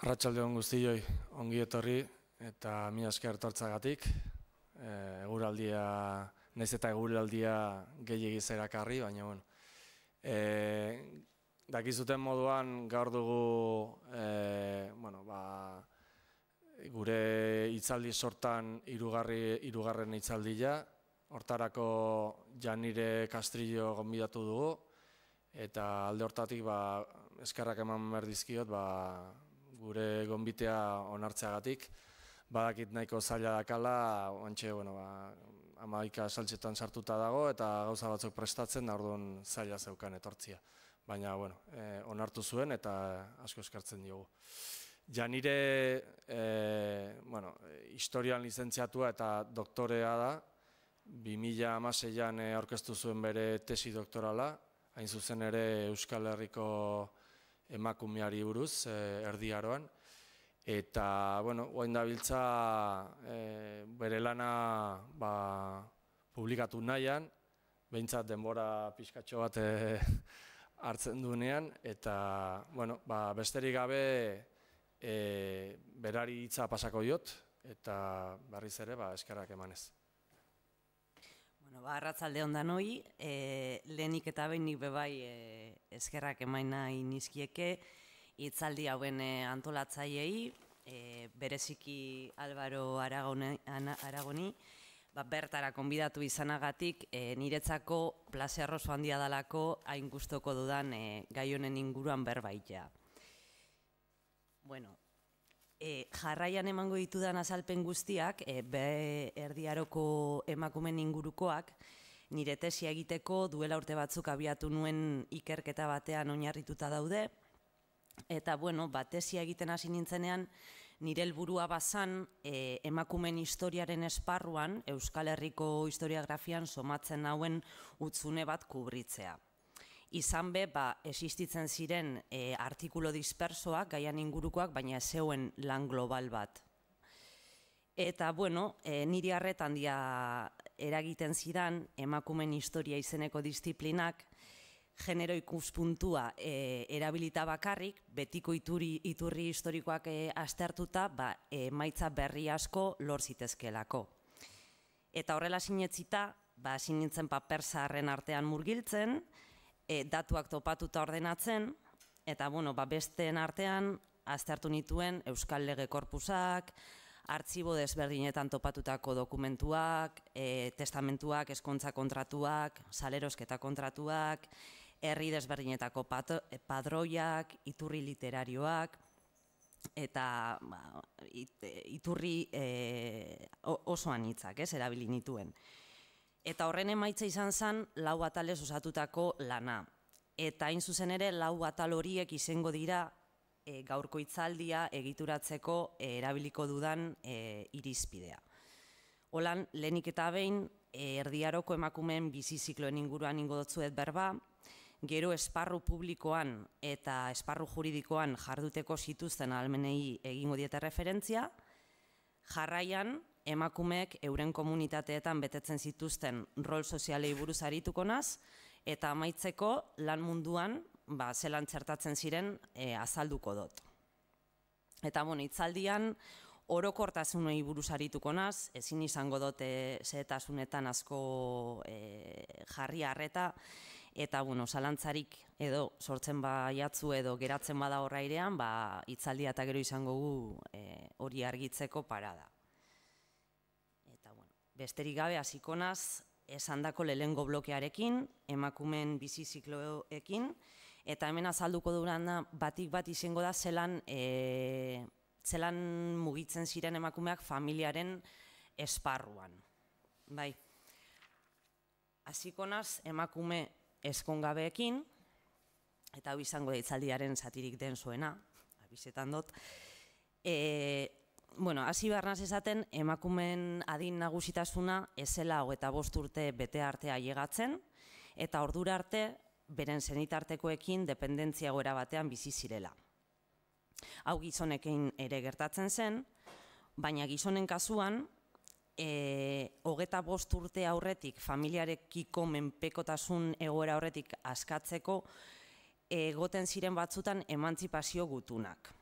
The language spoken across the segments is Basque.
Arratsalde on guztioi, ongi etorri eta mila esker etortzagatik. Eguraldia, nahiz eta eguraldia gehiegi zerakarri, baina bueno. Dakizuten moduan gaur dugu gure hitzaldi sortan hirugarren hitzaldia. Hortarako Janire Castrillo gonbidatu dugu eta alde hortatik eskerrak eman behar dizkiot gure gonbitea onartzeagatik. Badakit nahiko zaila dakala, oantxe, 11 saltzetan sartuta dago eta gauza batzuk prestatzen, orduan zaila zeukan etortzia. Baina, onartu zuen eta asko eskertzen diogu. Janire, historian lizentziatua eta doktorea da, 2016an aurkeztu zuen bere tesi doktorala, hain zuzen ere Euskal Herriko emakumeari buruz, Erdi Aroan. Eta, orain dabiltza bere lana publikatu nahian, behintzat denbora pixkatxo bat hartzen duenean, eta, besterik gabe berari hitza pasako diot, eta berriz ere eskerrak emanez. Arratsalde on danoi, lehenik eta behinik bebai eskerrak eman nahi nizkieke hitzaldi hauen antolatzaileei, bereziki Álvaro Aragoni, bertara konbidatu izanagatik niretzako plazer oso handia dalako hain gustoko dudan gai honen inguruan berbaitea. Jarraian emango ditudan azalpen guztiak, Erdi Aroko emakumen ingurukoak, nire tesia egiteko duela urte batzuk abiatu nuen ikerketa batean oinarrituta daude, eta tesia egiten hasi nintzenean nire helburua bazan emakumen historiaren esparruan, Euskal Herriko historiografian somatzen hauen hutsune bat kubritzea. Izan be, existitzen ziren artikulo dispersoak, gaian ingurukoak, baina ez zeuen lan global bat. Eta, niri harretan handia eragiten zidan emakumen historia izeneko disiplinak, genero ikuspuntua erabilita bakarrik, betiko iturri historikoak aztertuta, emaitza berri asko lor zitezkelako. Eta horrela sinetzita, sinintzen paper zaharren artean murgiltzen, datuak topatuta ordenatzen, eta besteen artean aztertu nituen Euskal Lege Korpusak, artxibo desberdinetan topatutako dokumentuak, testamentuak, ezkontza kontratuak, salerosketa kontratuak, herri desberdinetako padroiak, iturri literarioak, eta iturri oso anitzak, erabili nituen. Eta horren emaitza izan zen 4 atalez osatutako lana. Eta hain zuzen ere 4 atal horiek izango dira gaurko hitzaldia egituratzeko erabiliko dudan irizpidea. Holan, lehenik eta behin, Erdi Aroko emakumeen bizi zikloen inguruan ingo dotzuet berba, gero esparru publikoan eta esparru juridikoan jarduteko zituzten ahalmenei egingo diete referentzia, jarraian, emakumeek euren komunitateetan betetzen zituzten rol sozialei buruz arituko naz, eta amaitzeko lan munduan zelan txertatzen ziren azalduko dut. Eta hitzaldian orokortasunei buruz arituko naz, ezin izango dut zehetasunetan asko jarri harreta, eta zalantzarik edo sortzen baiatzu edo geratzen bada horra airean, hitzaldia eta gero izango gu hori argitzeko parada. Eta besterik gabe hasiko naz esandako lehengo blokearekin, emakumeen bizi zikloekin, eta hemen azalduko durana batik bat izango da zelan mugitzen ziren emakumeak familiaren esparruan. Hasiko naz emakume ezkongabeekin, eta hau izango da hitzaldiaren zatirik densoena, abizetan dut. Hasi behar naz esaten, emakumeen adin nagusitasuna ezela 25 urte bete artea ailegatzen, eta ordura arte beren senitartekoekin dependentzia egoera batean bizi zirela. Hau gizonekin ere gertatzen zen, baina gizonen kasuan, 25 urte aurretik familiarekiko menpekotasun egoera horretik askatzeko egoten ziren batzutan emantzipazio gutunak.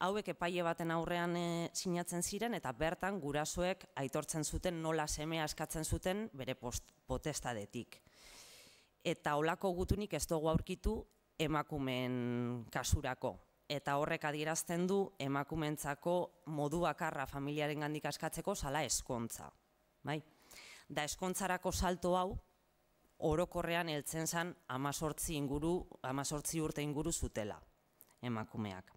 hauek epaile baten aurrean sinatzen ziren, eta bertan gurasoek aitortzen zuten nola semea eskatzen zuten bere potestadetik. Eta holako gutunik ez dugu aurkitu emakumeen kasurako. Eta horrek adierazten du emakumeentzako modu bakarra familiarengandik askatzeko zala eskontza. Da eskontzarako salto hau orokorrean heltzen zen 18 urte inguru zutela emakumeak.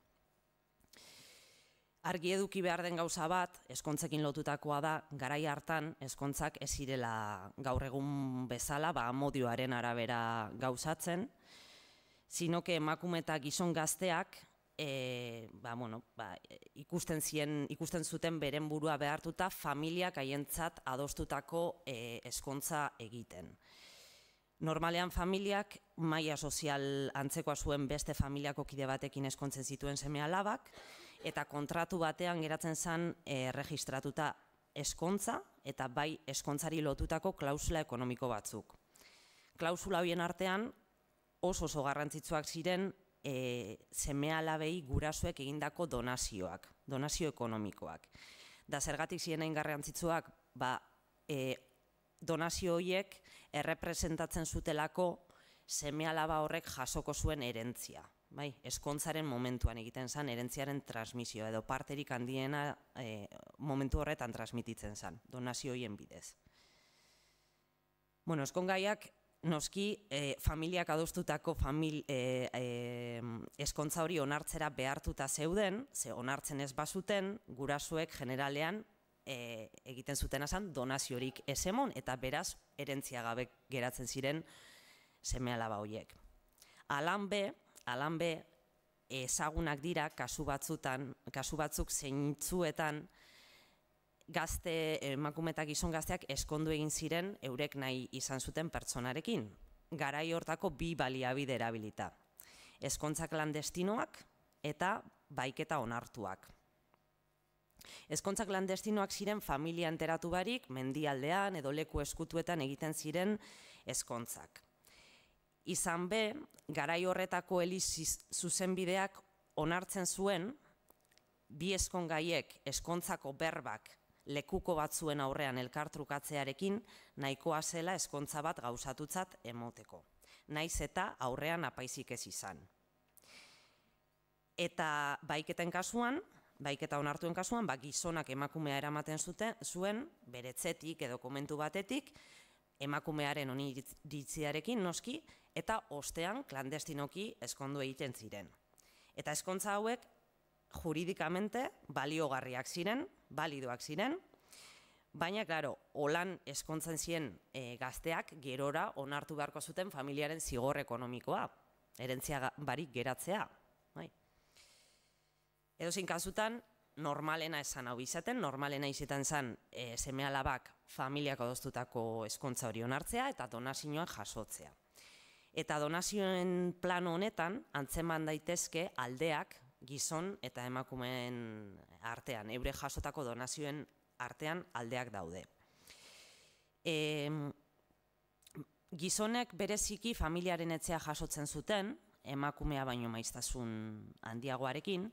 Argi eduki behar den gauza bat, eskontzekin lotutakoa da, garai hartan eskontzak ez zirela gaur egun bezala, amodioaren arabera gauzatzen, sino que emakume eta gizon gazteak ikusten zuten beren burua behartuta familiak haientzat adostutako eskontza egiten. Normalean familiak maila sozial antzekoa zuen beste familiako kide batekin eskontzen zituen seme-alabak, eta kontratu batean geratzen zen erregistratuta eskontza eta bai eskontzari lotutako klausula ekonomiko batzuk. Klausula horien artean oso garrantzitsuak ziren seme-alabei gurasoek egindako donazioak, donazio ekonomikoak. Da zergatik ziren hain garrantzitsuak, donazio horiek errepresentatzen zutelako seme-alaba horrek jasoko zuen erentzia. Eskontzaren momentuan egiten zen, erentziaren transmisio edo parterik handiena momentu horretan transmititzen zen, donazio horien bidez. Eskongaiak noski familiak adostutako eskontza hori onartzera behartuta zeuden, ze onartzen ez bazuten, gurasoek generalean egiten zutena zen donaziorik ez emon, eta beraz erentzia gabe geratzen ziren seme-alaba horiek. Alan be, ezagunak dira kasu batzuk zeintzuetan emakume eta gizon gazteak eskondu egin ziren eurek nahi izan zuten pertsonarekin. Garai hortako bi baliabide erabilita. Eskontza klandestinoak eta baiketa onartuak. Eskontza klandestinoak ziren familia enteratu barik, mendialdean edo leku eskutuetan egiten ziren eskontzak. Izan be, garai horretako eliz zuzenbideak onartzen zuen, bi eskongaiek eskontzako berbak lekuko batzuen aurrean elkartrukatzearekin nahikoa zela eskontza bat gauzatutzat emoteko. Naiz eta aurrean apaizik ez izan. Eta baiketa onartuen kasuan, gizonak emakumea eramaten zuen, beretzetik edo dokumentu batetik, emakumearen oniritziarekin noski, eta ostean klandestinoki eskondu egiten ziren. Eta eskontza hauek juridikamente baliogarriak ziren, balidoak ziren, baina, klaro, holan eskontzen ziren gazteak gerora onartu beharko zuten familiaren zigor ekonomikoa, erentzia barik geratzea. Edozein kasutan, normalena esan hau izaten, normalena izaten zen seme-alabak familiak adostutako eskontza hori onartzea eta donazioak jasotzea. Eta donazioen plano honetan, antzeman daitezke aldeak gizon eta emakumeen artean, eure jasotako donazioen artean aldeak daude. Gizonek bereziki familiaren etzea jasotzen zuten, emakumea baino maiztasun handiagoarekin,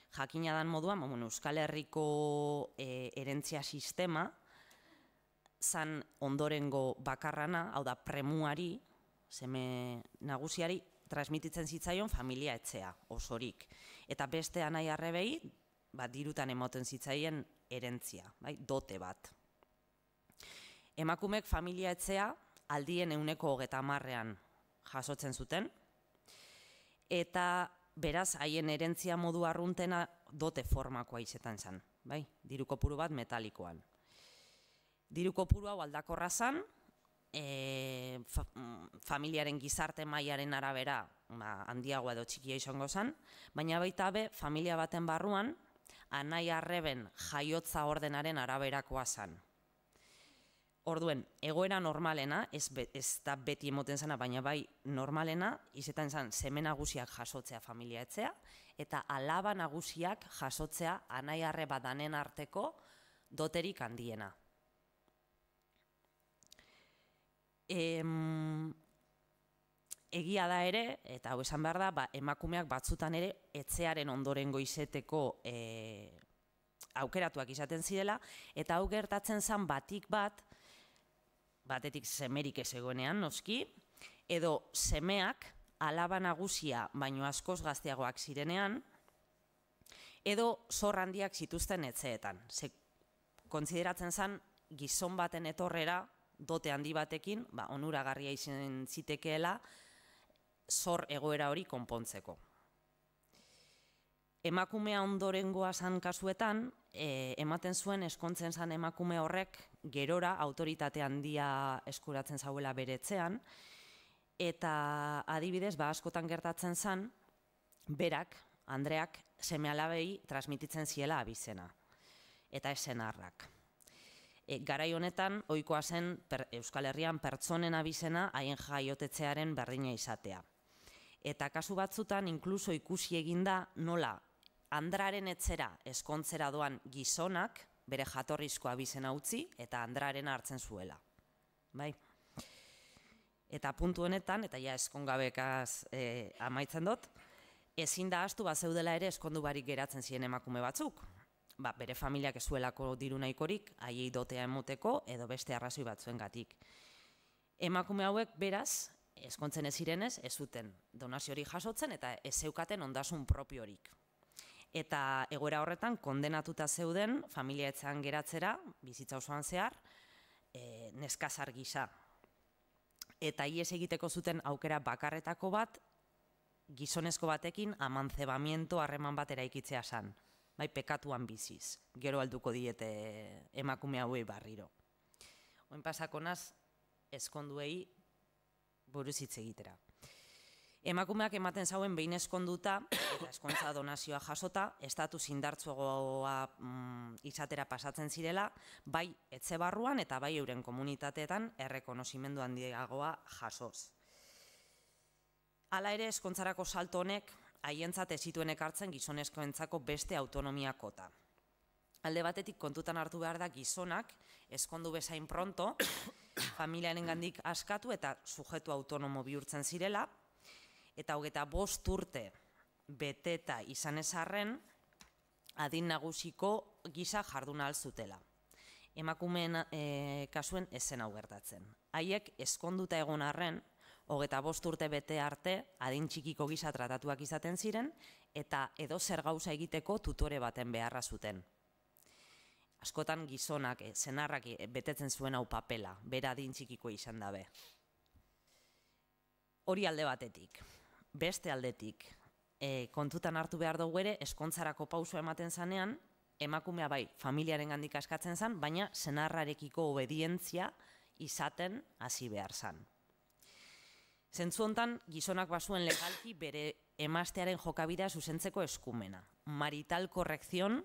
jakina dan moduan, Euskal Herriko erentzia sistema, zan ondorengo bakarrana, hau da premuari, seme nagusiari, transmititzen zitzaion familia etzea, osorik. Eta beste anai arrebei, dirutan emoten zitzaien erentzia, dote bat. Emakumek familia etzea aldien 130ean jasotzen zuten, eta beraz, haien erentzia modu arruntena dote formakoa izetan zen, diru kopuru bat metalikoan. Diru kopuru hau aldakorra zen, familiaren gizarte mailaren arabera handiagoa edo txikia izango zen, baina baita be, familia baten barruan, anai arreben jaiotza ordenaren araberakoa zen. Orduen, egoera normalena, ez da beti emoten zena, baina bai normalena, izetan zen seme nagusiak jasotzea familia etzea, eta alaba nagusiak jasotzea anai arreba danen arteko doterik handiena. Egia da ere, eta hau esan behar da, emakumeak batzutan ere etxearen ondorengo izeteko aukeratuak izaten zirela, eta hau gertatzen zen batetik semerik ez egoenean, noski, edo semeak alaba nagusia baino askoz gazteagoak zirenean, edo zor handiak zituzten etxeetan. Kontsideratzen zen gizon baten etorrera, dote handi batekin, onuragarria izan zitekeela, zor egoera hori konpontzeko. Emakumea ondorengoa zan kasuetan, ematen zuen eskontzen zan emakume horrek gerora autoritate handia eskuratzen zauela bere etxean, eta adibidez, askotan gertatzen zan, berak, Andreak, seme-alabei transmititzen ziela abizena, eta ez senarrak. Garai honetan, ohikoa zen Euskal Herrian pertsonen abizena haien jaiotetzearen berdina izatea. Eta kasu batzutan, inkluso ikusi eginda nola Andraren etxera eskontzera doan gizonak bere jatorrizko abizena utzi eta Andraren hartzen zuela. Bai? Eta puntu honetan, eta ja eskongabekaz amaitzen dut, ezin da ahaztu zeudela ere eskondu barik geratzen ziren emakume batzuk. Bere familiak ez zuelako diru nahikorik, haiei dotea emoteko edo beste arrazoi batzuengatik. Emakume hauek beraz, eskontzen ez zirenez, ez zuten donaziorik jasotzen eta ez zeukaten ondasun propiorik. Eta egoera horretan kondenatuta zeuden familia etxean geratzera, bizitza osoan zehar, neskazar gisa. Eta ihes egiteko zuten aukera bakarretako bat, gizonezko batekin amantzebamiento harreman bat eraikitzea zan. Pekatuan biziz, gero alduko diete emakume hauei barriro. Oin pasako naz, eskonduei buruz hitz egitera. Emakumeak ematen zauen behin eskonduta, eta eskontza donazioa jasota, estatus indartsuagoa izatera pasatzen zirela, bai etxe barruan eta bai euren komunitateetan errekonozimendu handiagoa jasoz. Hala ere, eskontzarako salto honek, haientzat ez zituen ekartzen gizonezkoentzako beste autonomia kota. Alde batetik kontutan hartu behar da gizonak, eskondu bezain pronto, familiarengandik askatu eta sujetu autonomo bihurtzen zirela, eta 25 urte beteta izan ez arren, adin nagusiko gisa jardun ahal zutela. Emakumeen kasuen ez zen hau gertatzen. Haiek eskonduta egon arren, 25 urte bete arte, adin txikiko gisa tratatuak izaten ziren, eta edo zer gauza egiteko tutore baten beharra zuten. Askotan gizonak, senarrak betetzen zuen hau papela, bera adin txikiko izan dabe. Hori alde batetik. Beste aldetik, kontutan hartu behar dugu ere, eskontzarako pausua ematen zanean, emakumea bai, familiaren gandik askatzen zan, baina senarrarekiko obedientzia izaten hasi behar zan. Zentzu hontan, gizonak bazuen legalki bere emaztearen jokabidea zuzentzeko eskumena. Marital korrekzion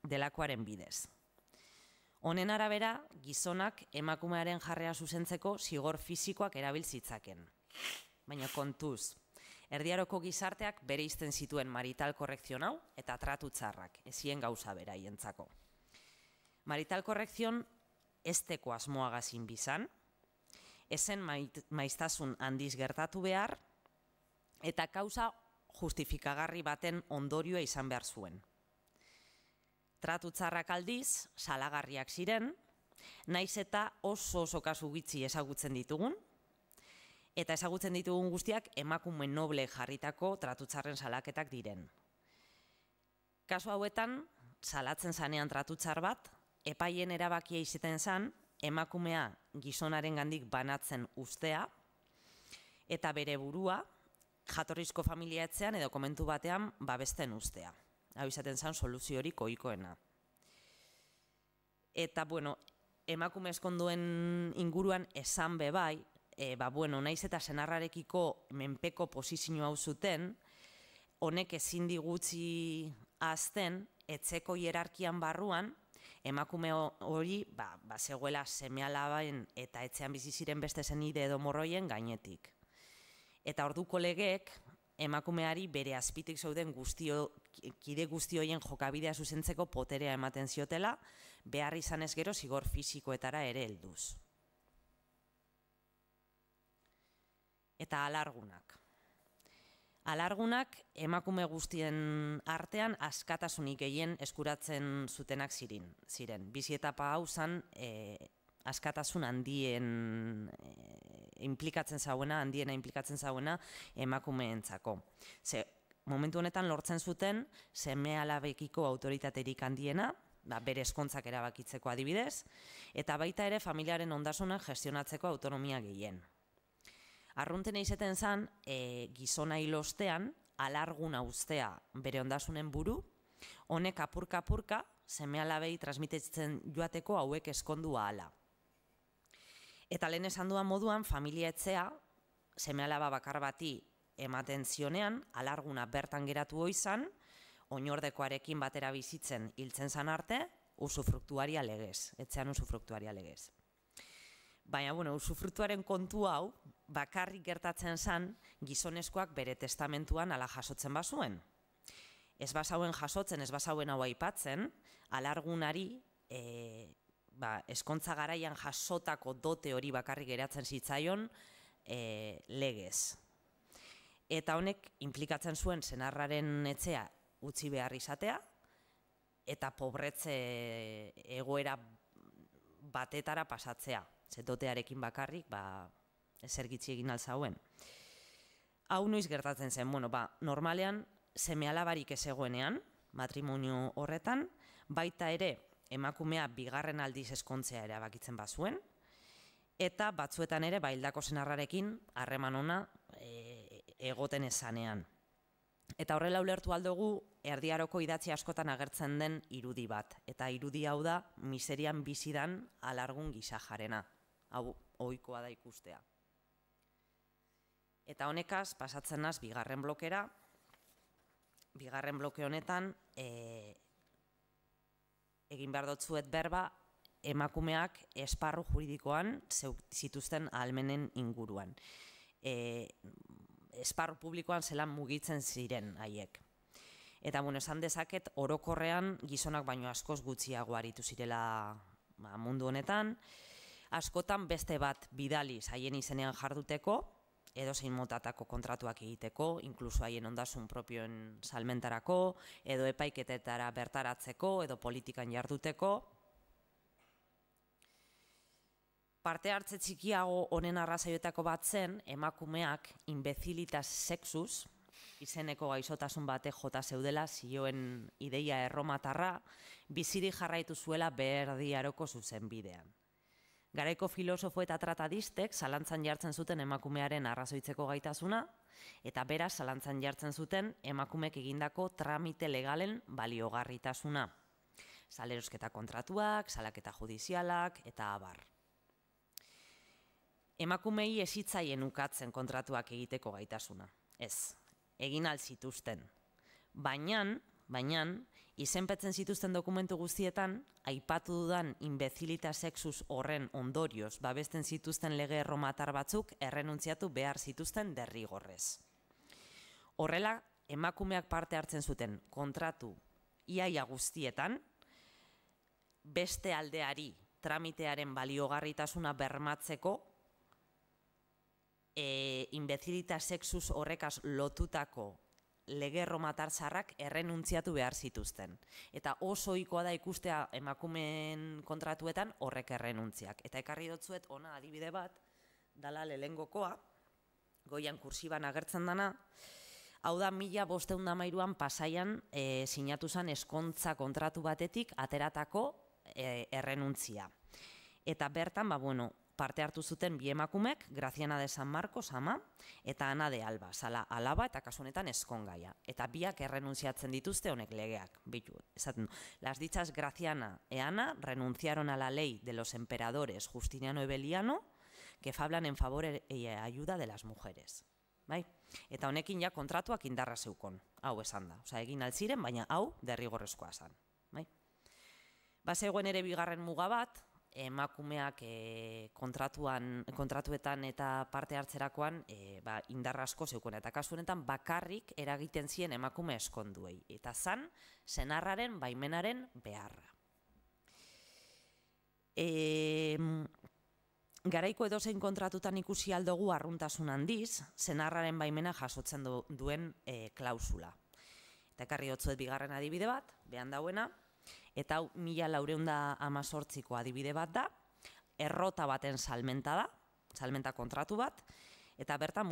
delakoaren bidez. Honen arabera, gizonak emakumearen jarrea zuzentzeko zigor fisikoak erabiltzitzaken. Baina kontuz, erdiaroko gizarteak bere izten zituen marital korrekzion hau eta tratu txarrak, ezien gauza bera hientzako. Marital korrekzion esteko asmoagazin bizan, ezen maiztasun handiz gertatu behar, eta kauza justifikagarri baten ondorioa izan behar zuen. Tratu txarrak aldiz, salagarriak ziren, naiz eta oso kasu gutxi ezagutzen ditugun, eta ezagutzen ditugun guztiak emakume noble jarritako tratu txarren salaketak diren. Kasu hauetan, salatzen zanean tratu txar bat, epaien erabakia izaten zan, emakumea gizonaren gandik banatzen ustea, eta bere burua, jatorrizko familia etxean edo komentu batean babesten ustea. Hau izaten zan soluziorik ohikoena. Eta, emakume eskonduen inguruan esan bebai, naiz eta senarrarekiko menpeko posizio hau zuten, honek ezin digutzi azten, etxeko hierarkian barruan, emakume hori zegoela seme-alaben eta etxean bizi ziren beste senide edo morroien gainetik. Eta orduko legeek emakumeari bere azpitik zeuden kide guzti horien jokabidea zuzentzeko poterea ematen ziotela, behar izanez gero zigor fisikoetara ere helduz. Eta alargunak. Alargunak emakume guztien artean askatasunik gehien eskuratzen zutenak ziren. Bizi etapa hau zan askatasun handiena implikatzen zauena emakumeentzako. Ze momentu honetan lortzen zuten seme-alabekiko autoritaterik handiena, bere ezkontzak erabakitzeko adibidez, eta baita ere familiaren ondasuna gestionatzeko autonomia gehien. Arruntena izaten zen, gizona hil ostean, alarguna uztea bere ondasunen buru, honek apurka-apurka seme-alabei transmititzen joateko hauek eskondu ahala. Eta lehen esan duan moduan, familia etzea, seme-alaba bakar bati ematen zionean, alarguna bertan geratu izan, oinordekoarekin batera bizitzen hiltzen zan arte, usufruktuaria legez, etxean usufruktuaria legez. Baina, usufruktuaren kontu hau, bakarrik gertatzen zan, gizonezkoak bere testamentuan ala jasotzen bazuen. Ez bazauen jasotzen, ez bazauen hau aipatzen, alargunari, ezkontza garaian jasotako dote hori bakarrik geratzen zitzaion legez. Eta honek implikatzen zuen senarraren etxea utzi behar izatea, eta pobretze egoera batetara pasatzea. Dotearekin bakarrik, esergitzi egin alzauen. Hau noiz gertatzen zen, normalean, seme-alabarik ez egoenean, matrimonio horretan, baita ere, emakumea bigarren aldiz ezkontzea erabakitzen bazuen, eta batzuetan ere, hildako senarrarekin, harreman ona egoten esanean. Eta horrela ulertu aldugu, Erdi Aroko idatzi askotan agertzen den irudi bat. Eta irudi hau da, miserian bizidan alargun gisa jarena. Hau, ohikoa da ikustea. Eta honekaz, pasatzen naz, bigarren blokera. Bigarren bloke honetan, egin behar dotzuet berba, emakumeak esparru juridikoan zituzten ahalmenen inguruan. Esparru publikoan zelan mugitzen ziren haiek. Eta, esan dezaket, orokorrean gizonak baino askoz gutxiago aritu zirela mundu honetan, askotan beste bat bidaliz haien izenean jarduteko, edozein motatako kontratuak egiteko, inkluso haien ondasun propioen salmentarako, edo epaiketetara bertaratzeko, edo politikan jarduteko. Parte hartze txikiago honen arrazoietako bat zen, emakumeak imbecilitas sexus, izeneko gaixotasun batek jota zeudela, zioen ideia erromatarra, biziri jarraitu zuela Erdi Aroko zuzenbidean. Garaiko filosofo eta tratadistek zalantzan jartzen zuten emakumearen arrazoitzeko gaitasuna, eta beraz zalantzan jartzen zuten emakumek egindako tramite legalen baliogarritasuna. Salerosketa kontratuak, salaketa judizialak, eta abar. Emakumei ezitzaien ukatzen kontratuak egiteko gaitasuna. Ez, egin alzituzten. Baina, izenpetzen zituzten dokumentu guztietan, aipatu dudan imbecilita sexus horren ondorioz babesten zituzten lege erromatar batzuk errenuntziatu behar zituzten derrigorrez. Horrela, emakumeak parte hartzen zuten kontratu iaia guztietan, beste aldeari tramitearen baliogarritasuna bermatzeko, imbecilita sexus horrekaz lotutako lege erromatar zarrak errenuntziatu behar zituzten. Eta oso ohikoa da ikustea emakumeen kontratuetan horrek errenuntziak. Eta ekarri dotzuet ona adibide bat, dala lehengokoa, goian kursiban agertzen dana, hau da 1513an Pasaian sinatu zen eskontza kontratu batetik ateratako errenuntzia. Eta bertan, parte hartu zuten bi emakumek, Graziana de San Marcos, ama, eta Ana de Alba, zala alaba eta kasu honetan eskongaia. Eta biak errenuntziatzen dituzte honek legeak. Bitu, esaten du, las dichas Graziana e Ana renunciaron a la ley de los emperadores Justiniano y Beliano que fablan en favor y ayuda de las mujeres. Bai? Eta honekin ja kontratuak indarra zeukon, hau esan da. Osa, egin altziren, baina hau derrigorrezkoa zan. Bai? Bazegoen ere bigarren muga bat, emakumeak kontratuetan eta parte hartzerakoan indarra asko zeukona. Eta kasu honetan bakarrik eragiten zien emakume eskonduei. Eta zan, senarraren baimenaren beharra. Garaiko edozein kontratutan ikusi aldugu arruntasun handiz, senarraren baimena jasotzen duen klausula. Eta ekarri hotzuet bigarren adibide bat, behan dauena, eta hau 1418ko adibide bat da, errota baten salmenta da, salmenta kontratu bat, eta bertan,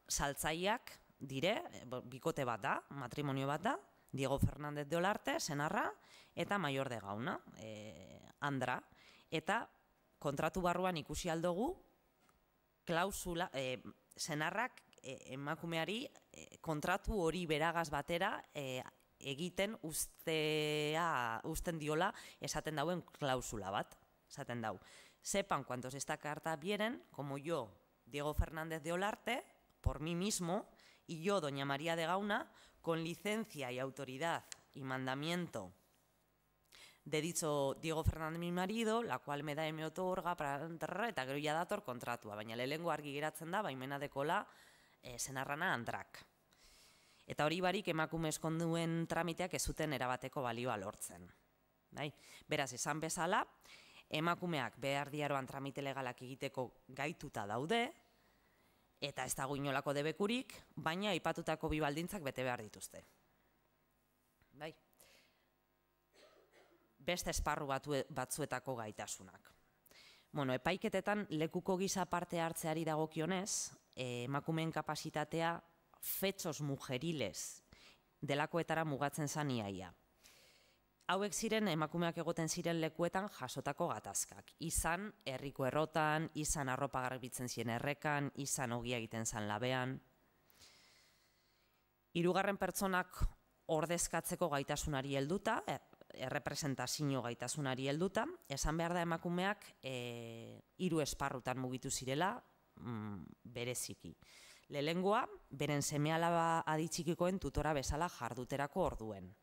saltzaileak dire, bikote bat da, matrimonio bat da, Diego Fernández de Olarte, senarra, eta Maior de Gauna, Andra, eta kontratu barruan ikusi aldugu, klausula, senarrak emakumeari kontratu hori beragaz batera egiten usten diola esaten dauen klausula bat, esaten dau. Sepan cuantos esta carta vienen, como yo, Diego Fernández de Olarte, por mí mismo, y yo, doña María de Gauna, con licencia y autoridad y mandamiento de dicho Diego Fernández mi marido, la cual me da y me otorga, eta gero ja dator kontratua, baina lehengo argi geratzen da, baimena dekola senarrana Andrak. Eta hori barik emakume eskonduen tramiteak ez zuten erabateko balioa lortzen. Beraz, esan bezala, emakumeak behar diaroan tramite legalak egiteko gaituta daude, eta ez dago inolako debekurik, baina aipatutako bi baldintzak bete behar dituzte. Beste esparru batzuetako gaitasunak. Epaiketetan lekuko gisa parte hartzeari dagokionez, emakumeen kapasitatea fetxos mujeriles delakoetara mugatzen zan iaia. Hauek ziren emakumeak egoten ziren lekuetan jasotako gatazkak. Izan herriko errotan, izan arropa garbitzen ziren errekan, izan ogia egiten zan labean. Hirugarren pertsonak ordezkatzeko gaitasunari helduta, errepresentazio gaitasunari helduta, esan behar da emakumeak 3 esparrutan mugitu zirela bereziki. Lehengoa, beren seme-alaba aditxikikoen tutora bezala jarduterako orduen.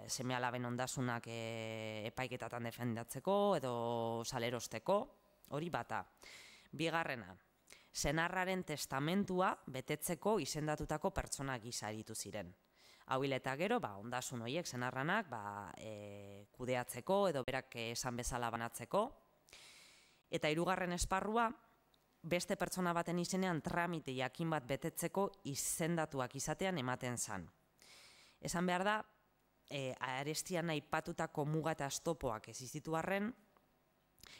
Seme-alaben ondasunak epaiketatan defendatzeko edo salerosteko, hori bata. Bigarrena, senarraren testamentua betetzeko izendatutako pertsona gisa aritu ziren. Hau hil eta gero, ondasun horiek senarranak kudeatzeko edo berak esan bezala banatzeko. Eta hirugarren esparrua, beste pertsona baten izenean tramite jakin bat betetzeko izendatuak izatean ematen zan. Esan behar da, arestian aipatutako muga eta estopoak existitu arren,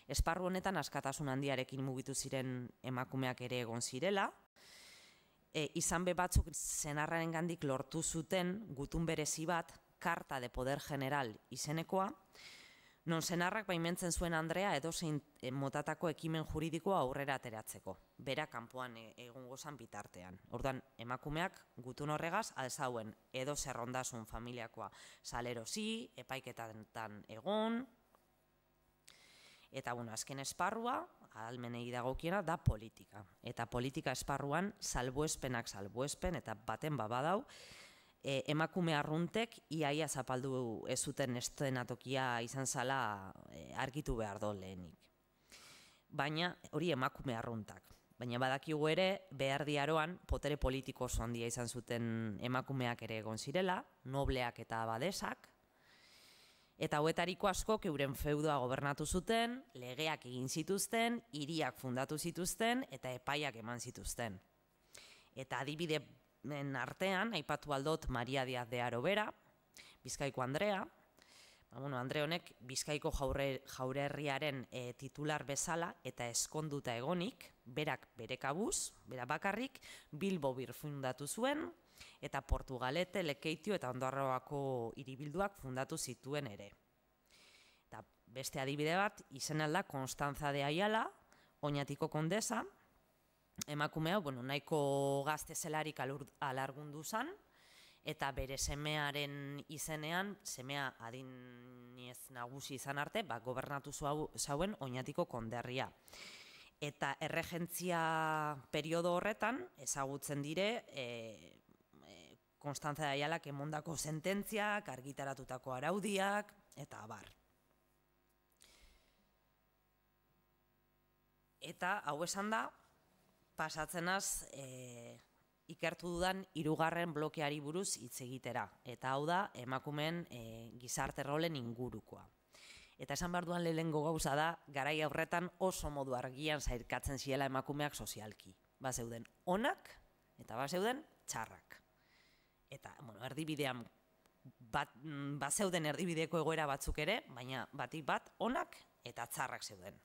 esparru honetan askatasun handiarekin mugitu ziren emakumeak ere egon zirela, izan be batzuk senarraren gandik lortu zuten gutun berezi bat, Carta de Poder General izenekoa, non senarrak baimentzen zuen Andrea edozein motatako ekimen juridikoa aurrera ateratzeko, bera kanpoan egongo zan bitartean. Orduan, emakumeak gutun horregaz alzauen edo zerrondasun familiakoa salerosi, epaiketan egon, eta azken esparrua, ahalmenei dagokiena, da politika. Eta politika esparruan salbuespenak salbuespen, eta baten babadau, emakume arruntek iaia zapaldu ez zuten estenatokia izan zala argitu behar do lehenik. Baina hori emakume arruntak. Baina badakigu ere behar diaroan potere politiko oso handia izan zuten emakumeak ere egon zirela, nobleak eta abadesak, eta hauetariko askok euren feudoa gobernatu zuten, legeak egin zituzten, hiriak fundatu zituzten eta epaiak eman zituzten. Eta adibide artean, aipatu aldot Maria Diaz de Arobera, Bizkaiko Andrea. Andre honek Bizkaiko jaurerriaren titular bezala eta eskonduta egonik, berak bere kabuz, bera bakarrik, Bilbo birfundatu zuen, eta Portugalete, Lekeitio eta Ondarroako hiribilduak fundatu zituen ere. Eta beste adibide bat, izen alda Constanza de Ayala, Oñatiko kondesa, emakume hau, nahiko gazte zelarik alargundu zan, eta bere semearen izenean, semea adinez nagusi izan arte, gobernatu zauen Oñatiko konderria. Eta erregentzia periodo horretan, ezagutzen dire, Constanza de Ayalak emondako sententziak, argitaratutako araudiak, eta abar. Eta hau esan da, pasatzenaz ikertu dudan 3. blokeari buruz hitz egitera. Eta hau da, emakumeen gizarte rolen ingurukoa. Eta esan behar duan lehenengo gauza da, garai aurretan oso modu argian zairkatzen ziela emakumeak sozialki. Bazeuden onak eta bazeuden txarrak. Eta, erdibidean, bazeuden erdibideko egoera batzuk ere, baina batik bat onak eta txarrak zeuden.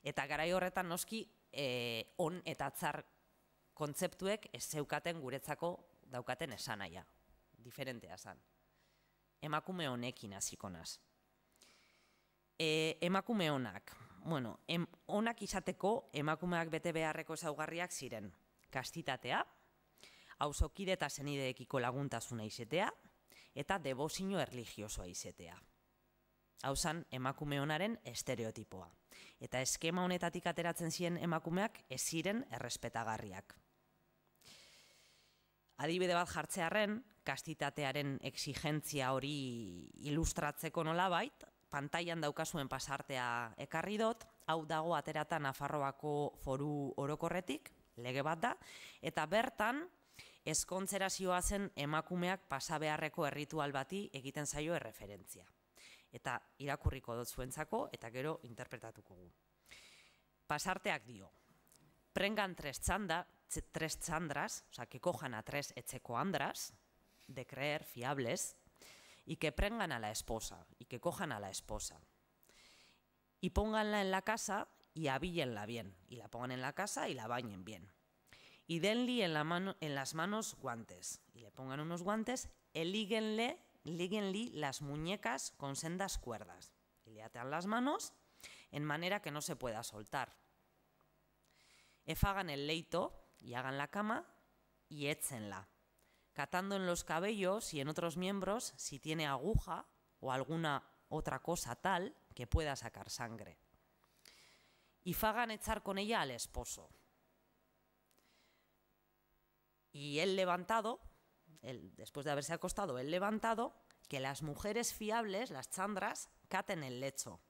Eta garai horretan noski, on eta txar kontzeptuek ez zeukaten guretzako daukaten esanaia. Diferentea zan. Emakume honekin hasiko naz. Emakume onak. Onak izateko emakumeak bete beharreko ezaugarriak ziren. Kastitatea, auzokide eta senideekiko laguntasuna izatea, eta debozio erlijiosoa izatea. Hau zan emakume onaren estereotipoa. Eta eskema honetatik ateratzen ziren emakumeak ez ziren errespetagarriak. Adibide bat jartzearren, kastitatearen exigentzia hori ilustratzeko nolabait, pantailan daukazuen pasartea ekarri dut, hau dago aterata Nafarroako Foru Orokorretik, lege bat da, eta bertan ezkontzera zihoazen emakumeak pasa beharreko erritual bati egiten zaio erreferentzia. Eta irakurriko dut zuentzako, eta gero interpretatuko gu. Pasarteak dio, prengan tres chandras, o sea, que cojan a tres etxekoandras, de creer, fiables, y que prengan a la esposa, y que cojan a la esposa. Y pónganla en la casa y avíllenla bien, y la pongan en la casa y la bañen bien. Y denle en las manos guantes, y le pongan unos guantes, líguenle las muñecas con sendas cuerdas, y le atan las manos en manera que no se pueda soltar. Hagan el leito y hagan la cama y échenla, catando en los cabellos y en otros miembros si tiene aguja o alguna otra cosa tal que pueda sacar sangre. Y hagan echar con ella al esposo. Y él levantado, después de haberse acostado, él levantado, que las mujeres fiables, las chandras, caten el lecho.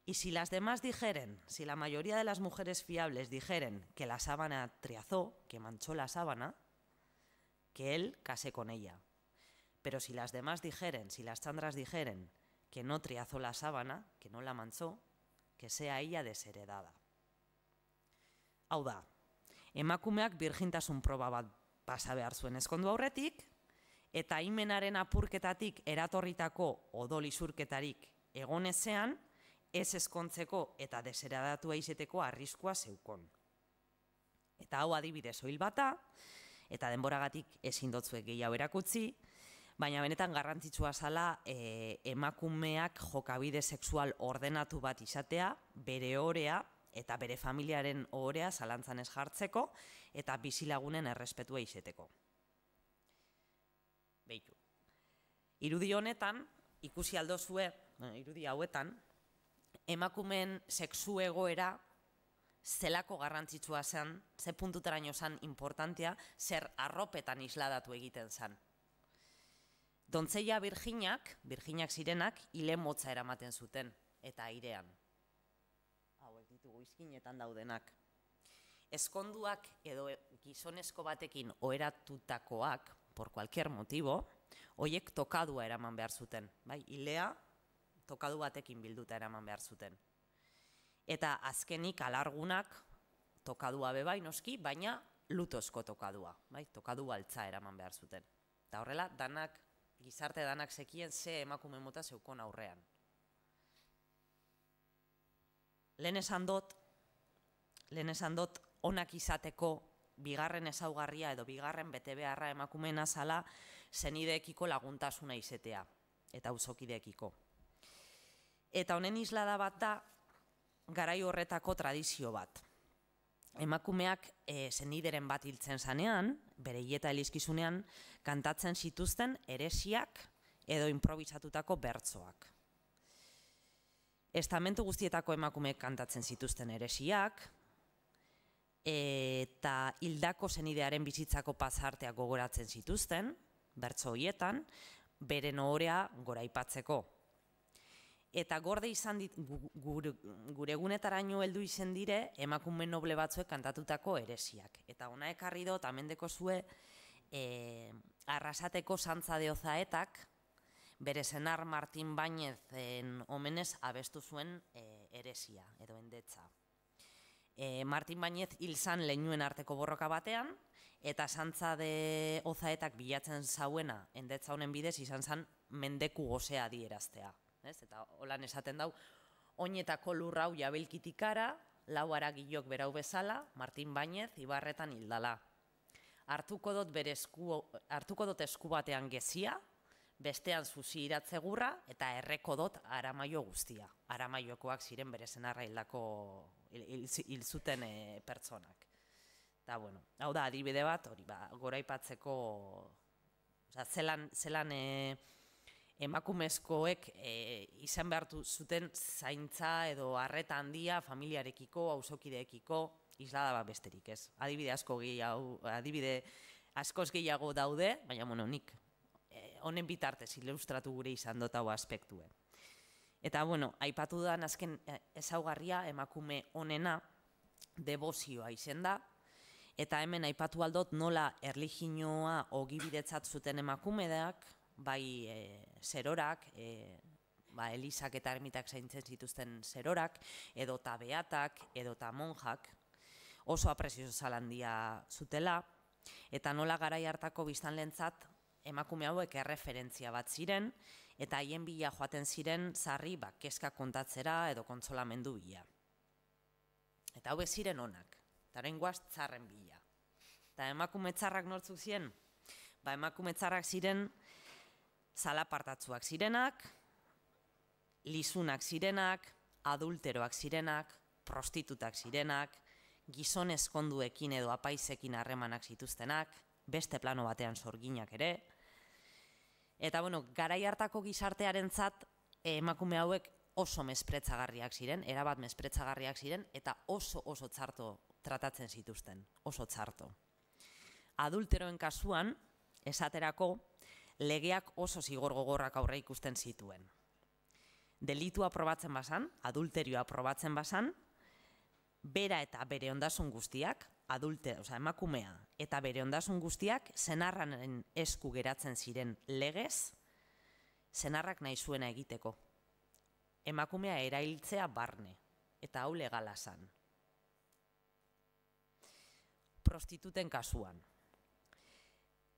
Y si las demás dijeren, si la mayoría de las mujeres fiables dijeren que la sábana triazó, que manchó la sábana, que él case con ella. Pero si las demás dijeren, si las chandras dijeren que no triazó la sábana, que no la manchó, que sea ella desheredada. Hau da, emakumeak birjintasun proba bat pasa behar zuen ezkondu aurretik, eta himenaren apurketatik eratorritako odol isurketarik egon ezean, ez ezkontzeko eta desheradatua izeteko arriskua zeukon. Eta hau adibide soil bata, eta denboragatik ezin dotzuek gehiago erakutsi, baina benetan garrantzitsua zala emakumeak jokabide sexual ordenatu bat izatea, bere orea eta bere familiaren orea zalantzan ez jartzeko, eta bizilagunen errespetua izeteko. Beitu. Irudi honetan, ikusi aldozue, irudi hauetan, emakumeen sexu egoera zelako garrantzitsua zen, ze puntutaraino zen importantea, zer arropetan isladatu egiten zen. Dontzeia virginak zirenak, hile motza eramaten zuten, eta airean. Hauek ditugu izkinetan daudenak. Ezkonduak edo gizonezko batekin oheratutakoak, por cualquier motivo, hoiek tokadua eraman behar zuten. Bai, hilea tokadu batekin bilduta eraman behar zuten. Eta azkenik alargunak tokadua bebai noski, baina lutozko tokadua, bai, tokadu altza eraman behar zuten. Eta horrela, gizarte danak zekien ze emakume mota zeukon aurrean. Lehen esan dut onak izateko bigarren ezaugarria edo bigarren bete beharra emakumeena zala senideekiko laguntasuna izetea, eta auzokideekiko. Eta honen islada bat da, garai horretako tradizio bat. Emakumeak senideren bat hiltzen zanean, bere hileta elizkizunean, kantatzen zituzten eresiak edo improvisatutako bertsoak. Estamentu guztietako emakumeek kantatzen zituzten eresiak, eta hildako senidearen bizitzako pasarteak gogoratzen zituzten, bertso horietan, beren ohorea goraipatzeko. Eta gorde izan gure egunetaraino heldu izen dire emakume noble batzuek kantatutako eresiak. Eta ona ekarri dut, amendeko zue, Arrasateko Santza de Ozaetak, bere senar Martin Bañezen omenez abestu zuen eresia edo endetza. Martin Bañez hil zan leinuen arteko borroka batean, eta Santza de Ozaetak bilatzen zauena endetza honen bidez izan zen mendeku gozea adieraztea. Eta holan esaten dau, oinetako lurrau jabilkitikara, lau aragilok berau bezala, Martin Bañez ibarretan hildala. Hartuko dut esku batean gezia, bestean zuzi iratzegurra, eta erreko dut Aramaio guztia. Aramaiokoak ziren bere senarra hil zuten pertsonak. Eta, bueno, hau da, adibide bat, hori, goraipatzeko, zelan emakumezkoek izan behartu zuten zaintza edo arreta handia familiarekiko, auzokideekiko, islada bat besterik, ez? Adibide askoz gehiago daude, baina, bueno, nik honen bitartez ilustratu gure izan dut hau aspektue. Eta, bueno, aipatu da azken ezaugarria emakume honena debozioa izen da, eta hemen aipatu aldot nola erlijioa ogibidetzat zuten emakumeak, bai zerorak, elizak eta ermitak zaintzen zituzten zerorak, edota beatak, edota monjak, oso apresio zalandia zutela, eta nola garai hartako biztanlentzat emakume hauek erreferentzia bat ziren, eta haien bila joaten ziren sarri kezka kontatzera edo kontsolamendu bila. Eta hauek ziren onak, eta oraingoaz txarren bila. Eta emakume txarrak nortzuk ziren? Emakume txarrak ziren zalapartatzuak zirenak, lizunak zirenak, adulteroak zirenak, prostitutak zirenak, gizon ezkonduekin edo apaizekin harremanak zituztenak, beste plano batean sorginak ere. Eta, bueno, garai hartako gizartearentzat emakume hauek oso mespretzagarriak ziren, erabat mespretzagarriak ziren, eta oso txarto tratatzen zituzten, oso txarto. Adulteroen kasuan, esaterako, legeak oso zigor gogorrak aurre ikusten zituen. Delitua aprobatzen bazan, adulterioa aprobatzen bazan, bera eta bere ondasun guztiak, emakumea eta bere ondasun guztiak senarraren esku geratzen ziren legez, senarrak nahi zuena egiteko. Emakumea erailtzea barne, eta hau legala zan. Prostituten kasuan.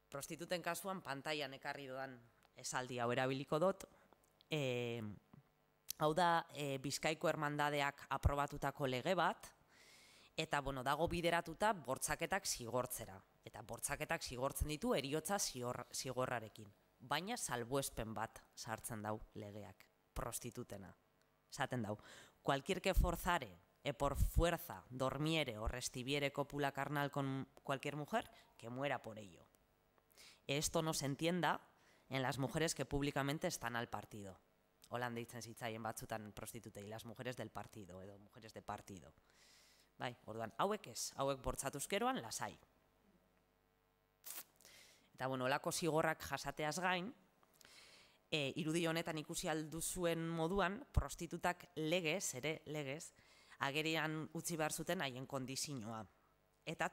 Prostituten kasuan pantailan ekarri dodan esaldi hau erabiliko dut. Hau da Bizkaiko Hermandadeak aprobatutako lege bat, eta, bueno, dago bideratuta bortxaketak zigortzera. Eta bortxaketak zigortzen ditu heriotza zigorrarekin. Baina salbuespen bat sartzen dau legeak, prostitutena. Esaten dau, cualquier que forzare por fuerza dormiere o restiviere cópula carnal con cualquier mujer, que muera por ello. Esto no se entienda en las mujeres que públicamente están al partido. Holan deitzen zitzaien batzutan prostitutei, las mujeres del partido, edo mujeres de partido. Bai, orduan, hauek ez, hauek bortzatuzkeroan lasai. Eta, bueno, olako zigorrak jasateaz gain, irudi honetan ikusi alduzuen moduan, prostitutak legez, agerian utzi behar zuten haien kondizioa. Eta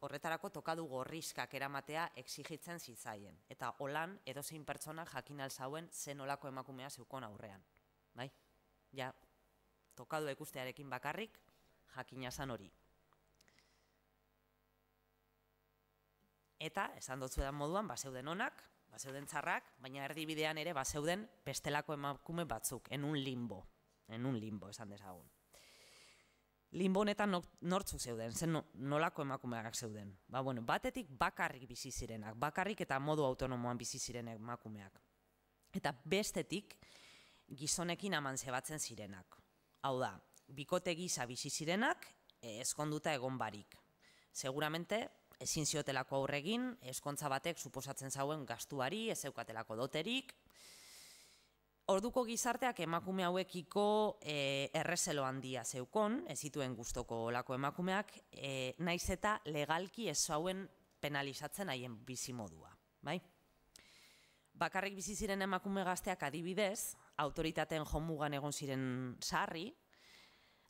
horretarako tokadu gorrizkak eramatea exigitzen zitzaien. Eta holan, edozein pertsona jakin alzauen zen olako emakumea zeukon aurrean. Bai? Ja, tokadu ikustearekin bakarrik, jakina zan hori. Eta, esan dutzuedan moduan, bazeuden onak, bazeuden txarrak, baina erdibidean ere bazeuden bestelako emakume batzuk, en un limbo, esan dezagun. Limbo honetan nortzuk zeuden, zen nolako emakumeak zeuden. Batetik bakarrik bizi zirenak, bakarrik eta modu autonomoan bizi ziren emakumeak. Eta bestetik gizonekin aman zebatzen zirenak. Hau da, bikote gisa bizi zirenak, ezkonduta egon barik. Seguramente, ezin ziotelako aurregin, ezkontza batek suposatzen zauen gastuari, ez zeukatelako doterik. Orduko gizarteak emakume hauekiko errezelo handia zeukon, ez zituen gustoko olako emakumeak, naiz eta legalki ez zauen penalizatzen haien bizimodua. Bakarrik bizi ziren emakume gazteak adibidez, autoritateen jomugan egon ziren sarri,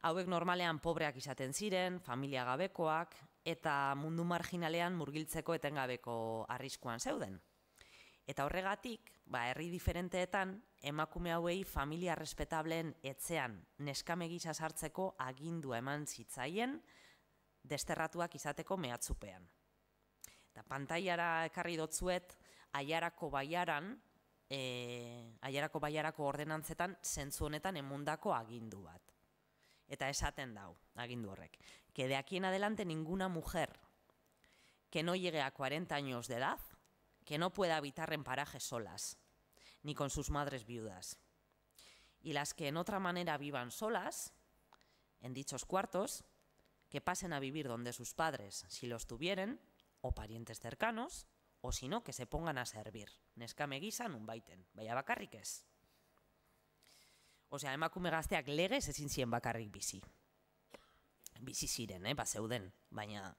hauek normalean pobreak izaten ziren, familia gabekoak, eta mundu marginalean murgiltzeko etengabeko arriskuan zeuden. Eta horregatik, herri diferenteetan, emakume hauei familia respetableen etxean neskame gisa sartzeko agindua eman zitzaien desterratuak izateko mehatzupean. Eta pantailara ekarri dotzuet, Aiarako baiarako ordenantzetan zentzu honetan emundako agindu bat. Eta esaten dau, agindu horrek, que de aquí en adelante ninguna mujer que no llegue a 40 años de edad, que no pueda habitar en parajes solas, ni con sus madres viudas. Y las que en otra manera vivan solas, en dichos cuartos, que pasen a vivir donde sus padres, si los tuvieren, o parientes cercanos, o si no, que se pongan a servir. Neskame gisa nunbaiten, baina bakarrik ez. Osea, emakume gazteak legez ezin ziren bakarrik bizi. Bizi ziren, zeuden, baina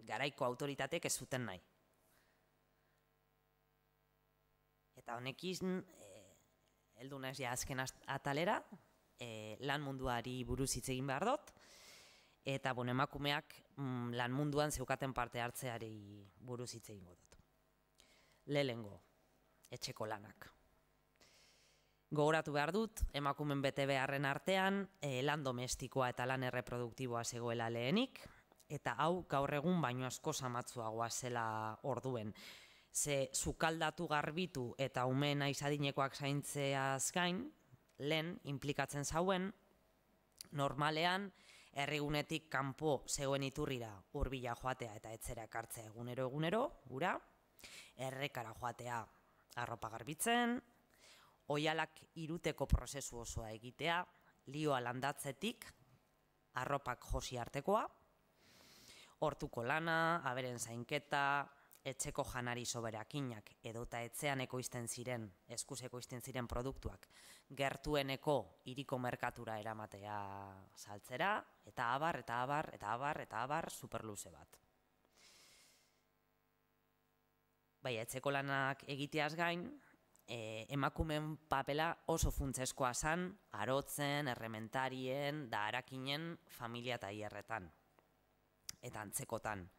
garaiko autoritateek ez zuten nahi. Eta honekin, heldu naiz ja azken atalera, lan munduari buruz hitz egin behar dut, eta emakumeak lan munduan zeukaten parte hartzeari buruz hitz egingo dut. Lehenengo, etxeko lanak. Gogoratu behar dut, emakumen bete beharren artean, lan domestikoa eta lan erreproduktiboa zegoela lehenik, eta hau gaur egun baino asko zamatzuagoa zela orduen. Ze sukaldatu garbitu eta umeen aizadinekoak zaintzeaz gain, lehen implikatzen zauen, normalean, herrigunetik kanpo zegoen iturrira hurbila joatea eta etzera ekartzea egunero, gura, errekara joatea arropa garbitzen, oihalak iruteko prozesu osoa egitea, lioa landatzetik, arropak josi artekoa, hortuko lana, aberen zainketa, etxeko janari soberakinak edota etxean ekoizten ziren, eskuz ekoizten ziren produktuak, gertueneko hiriko merkatura eramatea saltzera, eta abar, superluze bat. Baina, etxeko lanak egiteaz gain, emakumeen papela oso funtsezkoa zen, arotzen, errementarien, da harakinen familia tailerretan, eta antzekotan.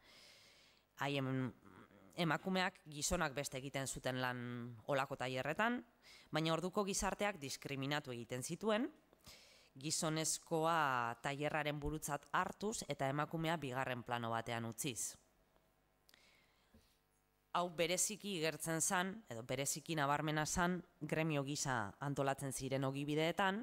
Haien emakumeak gizonak beste egiten zuten lan olako tailerretan, baina orduko gizarteak diskriminatu egiten zituen, gizonezkoa tailerraren burutzat hartuz eta emakumea bigarren plano batean utziz. Hau bereziki igertzen zan, edo bereziki nabarmena zan, gremio gisa antolatzen ziren ogibideetan,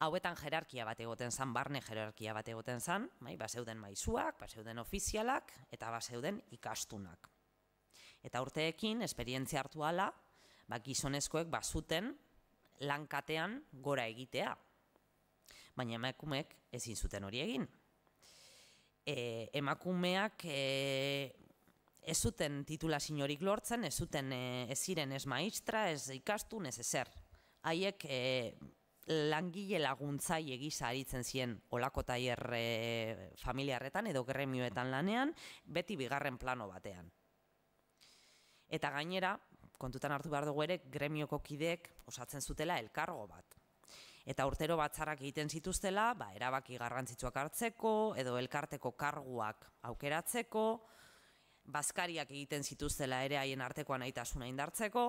hauetan jerarkia bat egoten zan, barne jerarkia bat egoten zan, bazeuden maisuak, bazeuden ofizialak, eta bazeuden ikastunak. Eta urteekin, esperientzia hartu ala, gizonezkoek bazuten lankatean gora egitea. Baina emakumeek ezin zuten hori egin. Emakumeak ez zuten titulaziorik lortzen, ez zuten ez ziren ez maistra, ez ikastun, ez ezer. Haiek langile laguntzai egisa aritzen ziren olako tailer familiarretan edo gremioetan lanean, beti bigarren plano batean. Eta gainera, kontutan hartu behar dugu ere, gremioko kideek osatzen zutela elkargo bat. Eta urtero batzarrak egiten zituztela, erabaki garrantzitsuak hartzeko, edo elkarteko karguak aukeratzeko, bazkariak egiten zituztela ere haien artekoan aitasuna indartzeko,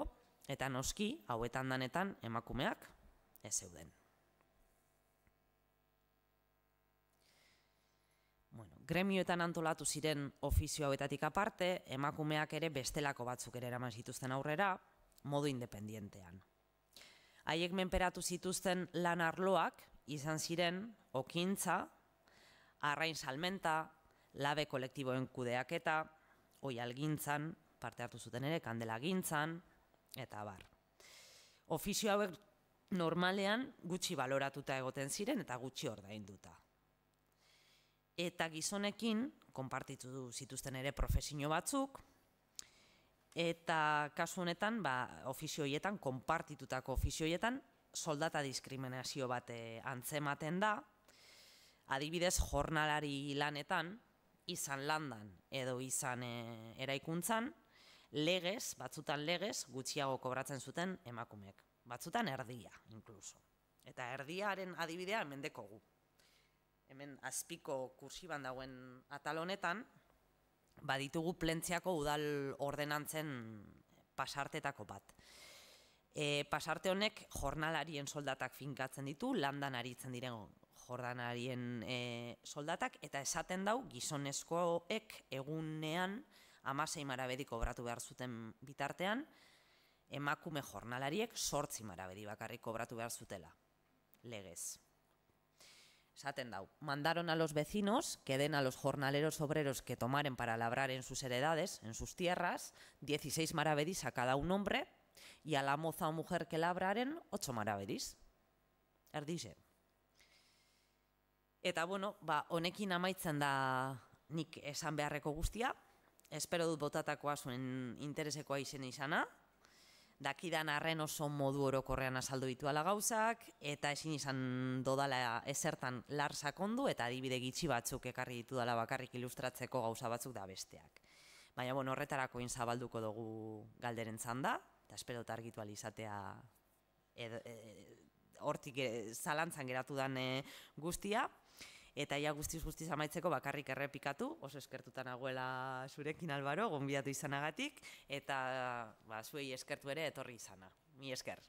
eta noski, hauetan danetan, emakumeak ez zeuden. Gremioetan antolatu ziren ofizio hauetatik aparte, emakumeak ere bestelako batzuk ere eraman zituzten aurrera, modu independientean. Haiek menperatu zituzten lan arloak izan ziren okintza, arrain salmenta, labe kolektiboen kudeaketa, oihalgintzan, parte hartu zuten ere, kandelagintzan, eta abar. Ofizio hauek normalean gutxi baloratuta egoten ziren eta gutxi ordainduta. Eta gizonekin, konpartitu zituzten ere profesio batzuk, eta kasu honetan, ofizioietan, konpartitutako ofizioietan, soldata diskriminazio bat antzematen da, adibidez jornalari lanetan, izan landan edo izan eraikuntzan, legez, batzutan legez, gutxiago kobratzen zuten emakumeek. Batzutan erdia, inkluso. Eta erdiaren adibidea hemen dekogu. Hemen azpiko kursiban dagoen atal honetan, baditugu Plentziako udal ordenantzen pasartetako bat. Pasarte honek jornalarien soldatak finkatzen ditu, landan aritzen diren jordanarien soldatak, eta esaten dau gizonezkoek egunean 16 marabedi kobratu behar zuten bitartean, emakume jornalariek 8 marabedi bakarrik kobratu behar zutela, legez. Esaten dau, mandaron a los vecinos que den a los jornaleros obreros que tomaren para labrar en sus heredades, en sus tierras, 16 maravedis a cada un hombre, y a la moza o mujer que labraren 8 maravedis. Erdixe. Eta, bueno, honekin amaitzen da nik esan beharreko guztia. Espero dut botatakoa zuen interesekoa izana. Dakidan arren oso modu orokorrean azaldu dituala gauzak, eta ezin izan dodala ezertan lar sakondu, eta adibide gitxi batzuk ekarri ditudala bakarrik ilustratzeko gauza batzuk da besteak. Baina, bueno, horretarako zabalduko dugu galderen txanda, eta espero dut argitu alizatea hortik zalantzan geratu den guztia. Eta ja guztiz amaitzeko bakarrik errepikatu, oso eskertuta nagoela zurekin Albaro, gonbidatu izanagatik, eta zuei eskertu ere etorri izana. Mi esker.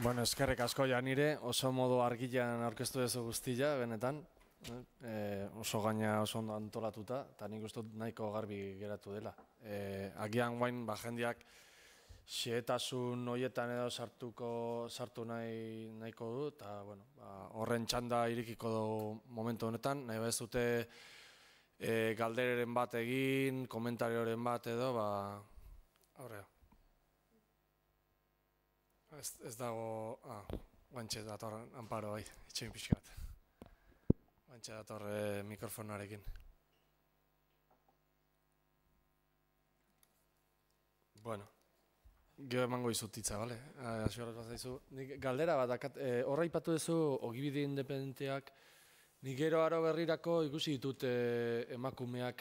Bueno, eskerrik asko ja nire, oso modu argilan aurkeztu duzu guztia, benetan. Oso gaina oso ondo antolatuta, eta nik uste dut nahiko garbi geratu dela. Agian guain jendeak xehetasun horietan edo sartu nahiko du, eta horren txanda irikiko du momentu honetan, nahi ez dute galdereren bat egin, komentarioren bat edo, aurrera. Ez dago, guantxe dator, Amparo, itxein pixka bat. Guantxe dator mikrofonarekin. Bueno. Gero emango izutitza, bale? Galdera bat, horra ipatu duzu ogibide independenteak, nik gero aro berrirako ikusi ditut emakumeak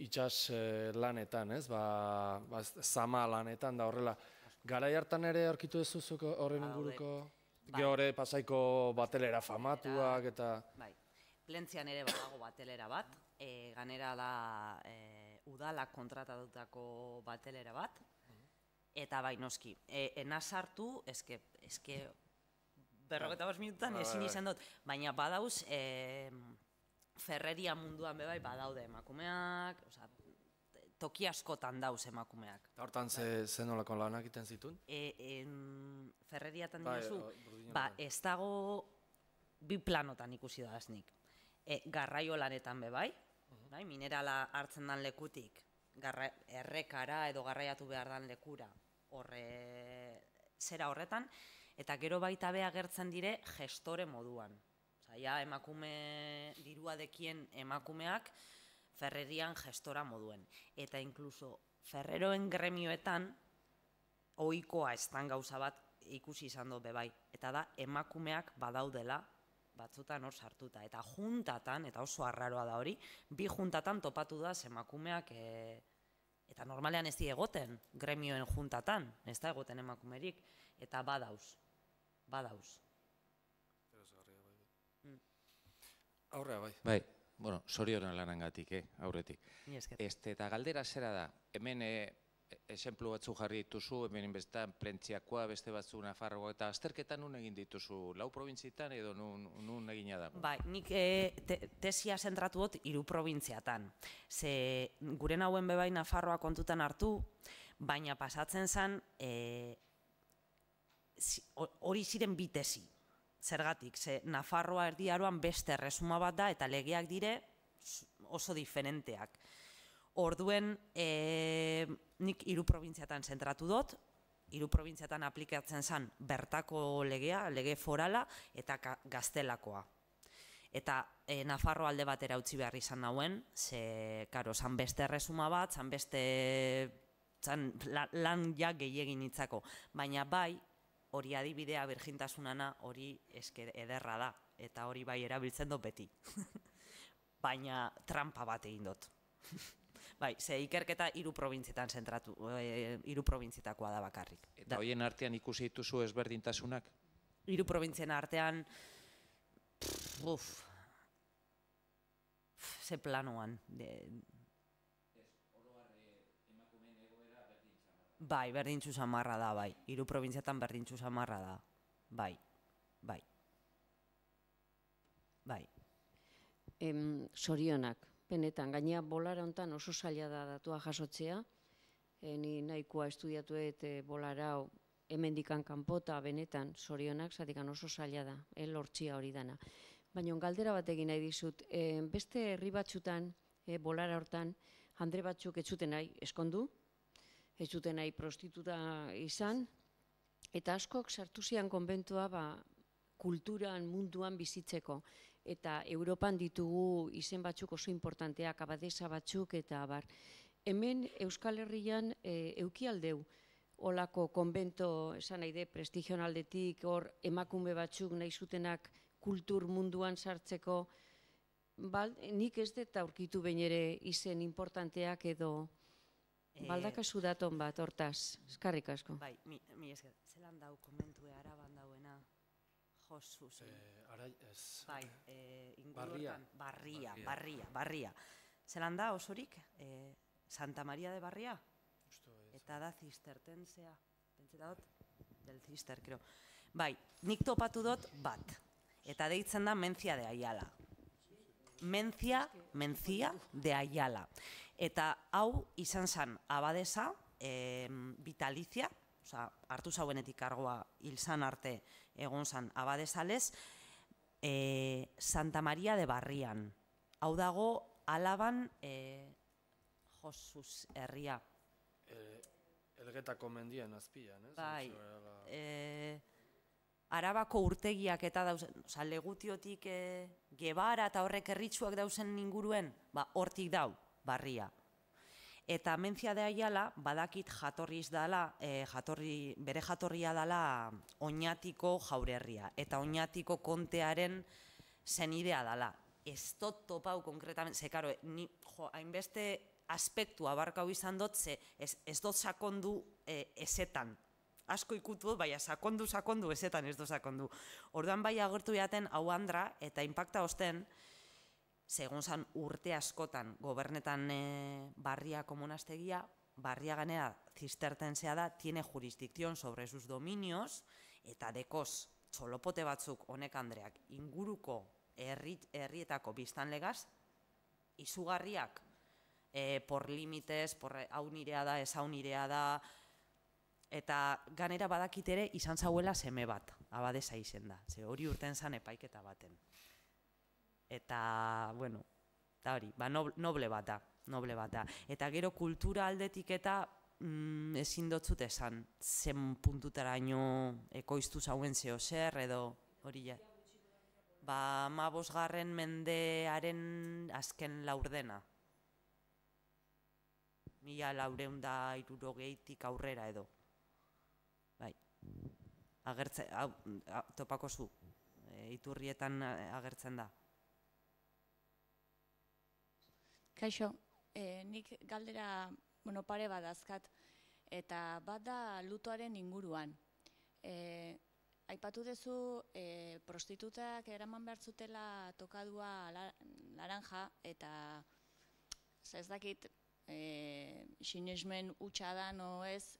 itxas lanetan, ez? Zama lanetan da horrela. Garai hartan ere aurkitu duzu horren inguruko? Gero hori Pasaiko batelera famatuak eta... Bai, Plentzian ere badago batelera bat, ganera da udalak kontratatutako batelera bat, eta bai, noski, enazartu, eske 45 minutan ezin izan dut, baina badauz, ferreria munduan bebai badaude emakumeak, toki askotan dauz emakumeak. Eta hortan ze nolako lanak egiten zituen? Ferreriatan diozu, ez dago bi planotan ikusi da aznik. Garraio lanetan bebai, minerala hartzen dan lekutik, errekara edo garraiatu behar dan lekura, zera horretan, eta gero baita be agertzen dire gestore moduan. Ja, emakume dirua dekien emakumeak ferrerian gestora moduen. Eta inkluso ferreroen gremioetan ohikoa estan gauza bat ikusi izan dut bebai. Eta da emakumeak badaudela batzutan hor sartuta. Eta juntatan, eta oso arraroa da hori, bi juntatan topatu da emakumeak eta normalean ez di egoten gremioen juntatan, ez da egoten emakumerik, eta badauz. Aurrea bai. Bai, bueno, sorioren lanangatik, aurretik. Eta galdera zera da, hemen esenplu batzu jarri dituzu, hemen bestan Plentziakoa, beste batzu Nafarroa, eta azterketan nun egin dituzu, lau probintzietan edo nun egina dago? Bai, nik tesia zentratu dut 3 probintziatan. Ze gure nauen bebai Nafarroa kontutan hartu, baina pasatzen zen hori ziren bi tesi. Zergatik, ze Nafarroa erdiaroan beste erresuma bat da eta legeak dire oso diferenteak. Orduen, nik 3 probintziatan zentratu dut, 3 probintziatan aplikatzen zen bertako legea, lege forala eta gaztelakoa. Eta Nafarroa alde batera utzi behar izan nauen, ze, karo, zan beste erresuma bat, zan beste lan ja gehiegin itzako. Baina bai, hori adibidea birjintasunana hori eske ederra da, eta hori bai erabiltzen dut beti. Baina trampa bat egin dut. Bai, ze ikerketa 3 probintzietan zentratu, 3 probintzietakoa da bakarrik. Eta horien artean ikusi dituzu ezberdintasunak? 3 probintzien artean, ze planoan. Bai, berdintzu samarra da, bai. 3 probintziatan berdintzu samarra da. Bai. Sorionak, benetan, gainea bolara hontan oso zaila da datua jasotzea. Ni nahikoa estudiatuet bolara hemendikan kanpota benetan sorionak, zatikan oso zaila da, lortzia hori dana. Baina galdera bat egin nahi dizut, beste herri batzutan, bolara hortan, andre batzuk ez zuten nahi eskondu, ez zuten nahi prostituta izan, eta askok sartu zian konbentua kulturan, munduan bizitzeko. Eta Europan ditugu izen batzuk oso importanteak, abadesa batzuk, eta abar. Hemen Euskal Herrian eukialdeu, olako konbento, esan nahi de, prestigioan aldetik, hor emakume batzuk nahi zutenak kultur munduan sartzeko, nik ez dut aurkitu behin ere izen importanteak edo baldakazu daton bat, hortaz, eskarrik asko. Bai, mi esker, zelan dau komentu araban dauena, Josu zen. Bai, Barria. Zelan da osorik, Santa Maria de Barria? Eta da zistertensea, pentseta dut, del zister, creo. Bai, nik topatu dut bat, eta deitzen da Mencia de Ayala. Mencia de Ayala. Eta hau izan zen abadesa, vitalizia, hartu zauenetik kargoa hilzan arte egon zen abadesales, Santa Maria de Barrian. Hau dago Alaban Josuz herria. Elgetako mendien azpian, ez? Bai, Arabako urtegiak eta dauzen, legutiotik Gebara eta horrek erritxuak dauzen inguruen, hortik dau, Barria. Eta Mencia de Ayala, badakit jatorriz dala, bere jatorria dala Oñatiko jaurerria, eta Oñatiko kontearen zenidea dala. Ez dut topau konkretamente, ze karo, hainbeste aspektu abarkau izan dut, ez dut sakondu ezetan. Asko ikutu dut, baina sakondu ezetan ez dut sakondu. Orduan bai agertu jaten hau andra, eta impacta osten, segun zan urte askotan gobernetan Barriako monastegia, Barria ganera zistertensea da, tiene jurisdicción sobre sus dominios, eta dekoz txolopote batzuk honek andreak inguruko herrietako biztanlegaz, izugarriak por límites, hau nirea da, ez hau nirea da, eta ganera badakit ere izan zauela seme bat, abadesa izen da, ze hori urten zan epaiketa baten. Eta, bueno, eta hori, noble bat da. Eta gero kultura aldetik eta ezin dotzut esan, zen puntutaraino ekoiztu zauen zeo zer edo hori ja. 15. mendearen azken laurdena. 1460tik aurrera edo. Bai, topako zu, iturrietan agertzen da. Kaixo, nik galdera pare bat azkat, eta bat da lutoaren inguruan. Aipatu duzu prostitutak eraman behar zutela tokadua laranja, eta ez dakit sinesmen hutsa da ez,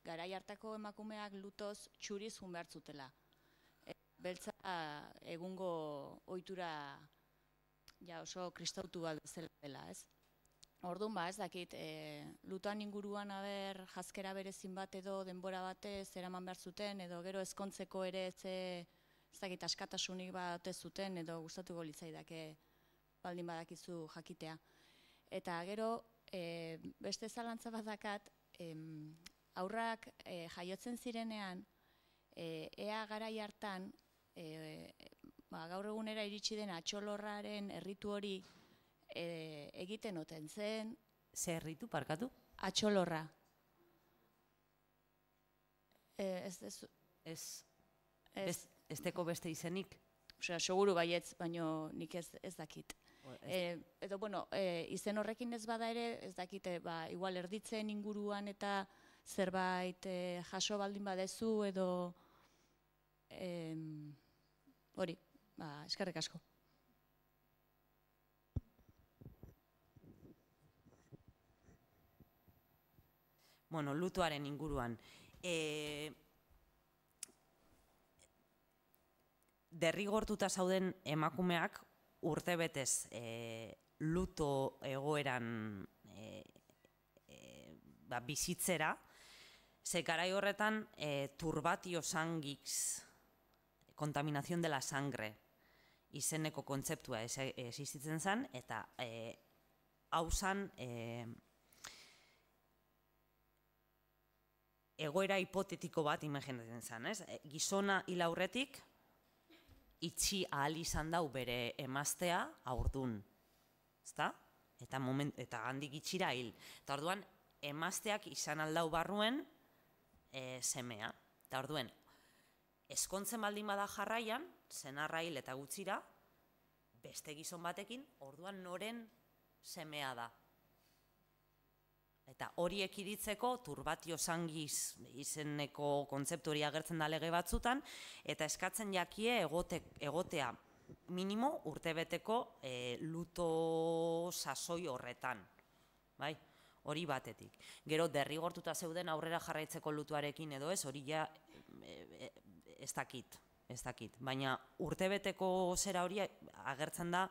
garai hartako emakumeak lutoz txuriz jun behar zutela. Beltza egungo ohitura oso kristautu bat bezala dela, ez? Orduan ez dakit, lutoan inguruan jazkera berezin bat edo denbora batez eraman behar zuten, edo gero ezkontzeko ere ez dakit askatasunik bat zuten, edo gustatuko litzaidake baldin badakizu jakitea. Eta gero, beste zalantza bat dakat, aurrak jaiotzen zirenean, ea garai hartan, gaur egunera iritsi den atxolorraren erritu hori egiten oten zen. Ze erritu, parkatu? Atxolorra. Ez teko beste izenik? Seguru baietz, baino nik ez dakit. Edo, bueno, izen horrekin ez bada ere, ez dakite, igual erditzen inguruan eta zerbait jaso baldin badezu, edo hori, eskerrik asko. bueno, lutoaren inguruan. Derrigortuta zauden emakumeak urtebetez luto egoeran bizitzera, ze garai horretan turbatio sanguix, kontaminazion de la sangre, izeneko kontzeptua existitzen zen, eta hau zen egoera hipotetiko bat imaginatzen zen, ez? Gizona hil aurretik, itxi ahal izan dau bere emaztea haurdun, ezta? Eta handik itxira hil. Eta orduan, emazteak izan aldau barruen semea. Eta orduan, ezkontzen baldin bada jarraian, senarra hil eta gutxira, beste gizon batekin, orduan noren semea da. Eta hori ekiditzeko turbatio sanguix izeneko kontzeptu hori agertzen da lege batzutan, eta eskatzen jakie egotea minimo urtebeteko luto sasoi horretan. Hori batetik. Gero derrigortuta zeuden aurrera jarraitzeko lutuarekin edo ez, hori ja ez dakit. Baina urtebeteko zera hori agertzen da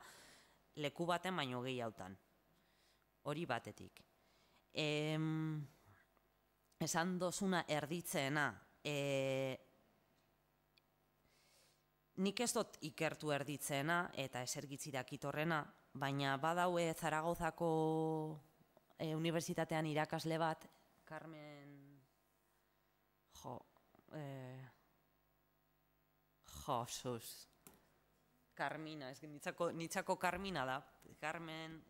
leku baten baino gehiagotan. Hori batetik. Esan dozuna erditzeena, nik ez dut ikertu erditzeena eta esergitzirak itorrena, baina badaue Zaragozako unibertsitatean irakasle bat, Carmen, Carmina, nitzako Carmina da, Carmen,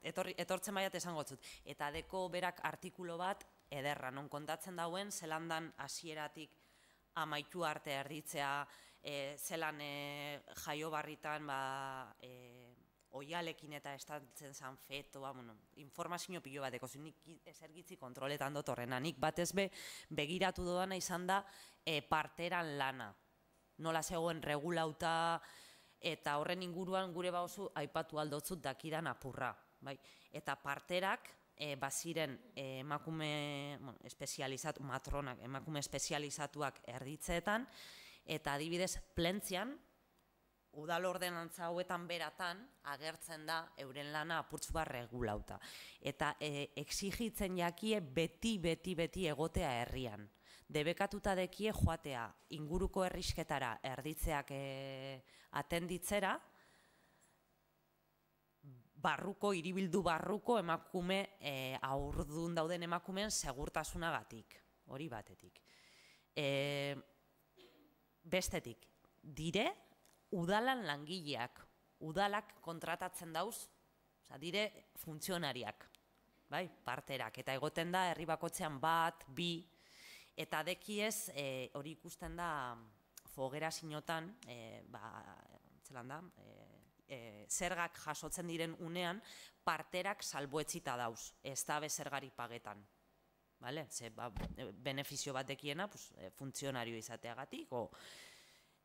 etortzen baiat esango zut. Eta deko berak artikulo bat ederra, non kontatzen dauen, zelandan hasieratik amaitu arte erditzea, zelan jaio barritan oialekin eta estatzen zan fetoa, informazio pilo bateko, nik esergitzi kontroletan dut horrena, nik batez begiratu dodana izan da parteran lana, nola zegoen regulauta, eta horren inguruan gure bauzu aipatu aldotzut dakidan apurra. Eta parterak baziren emakume espezializatu, matronak, emakume espezializatuak erditzeetan, eta adibidez plentzian, udal ordenantza hauetan beratan agertzen da euren lana apurtzu bat regulauta. Eta exigitzen jakie beti egotea herrian. Debekatuta dekie joatea inguruko herrisketara erditzeak atenditzera, hiribildu barruko emakume, haurdun dauden emakumeen segurtasunagatik, hori batetik. Bestetik, dire udalan langileak, udalak kontratatzen dauz, dire funtzionariak, parterak, eta egoten da herri bakotzean bat, bi, eta dekiez hori ikusten da fogera sinotan, zergak jasotzen diren unean, parterak salbuetzita dauz, ez da bezergari pagetan. Benefizio bat dekiena, funtzionario izateagatik,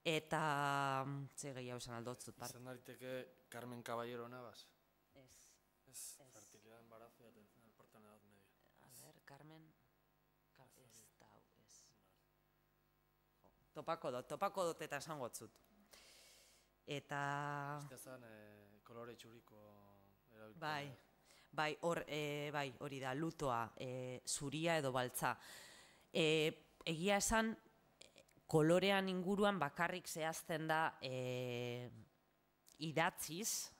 eta, ze gehiago esan aldotzut. Izan dariteke Carmen Caballero Navas? Ez. Fertilidad, embarazo y atención al parto en edad media. A ver, Carmen, ez. Topako dut eta esango zut. Eta... Eztea zen kolore txuriko erabiltzen. Hori da, lutoa, zuria edo baltza. Egia esan, kolorean inguruan bakarrik zehazten da idatziz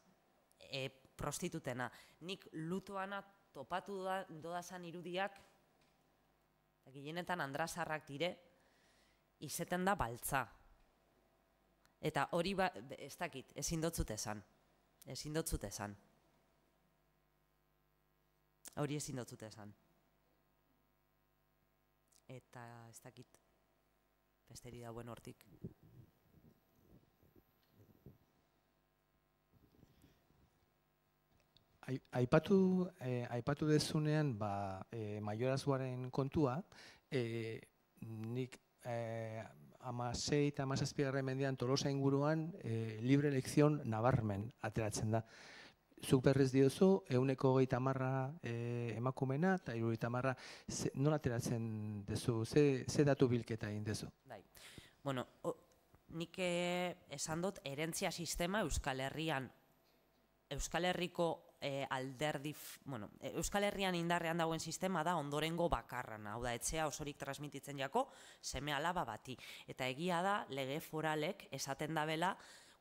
prostitutena. Nik lutoana topatu dodazan irudiak, gehienetan andrazarrak dire, izeten da baltza. Eta hori, ez dakit, ezin dotzut esan. Hori ezin dotzut esan. Eta ez dakit, besteri dauen hortik. Aipatu dezunean, maiorazgoaren kontua, nik 16 eta 17 mendean Tolosa inguruan libre elección nabarmen ateratzen da. zuk berrez diozu, 130 emakumena eta 70 nola ateratzen duzu, ze datu bilketa egin duzu? Bai, bueno, nik esan dut, herentzia sistema Euskal Herrian, Euskal Herriko alderdi, bueno, Euskal Herrian indarrean dagoen sistema da ondorengo bakarran, hau da, etxea osorik transmititzen jako, seme alaba bati. Eta egia da, lege foralek esaten dabela,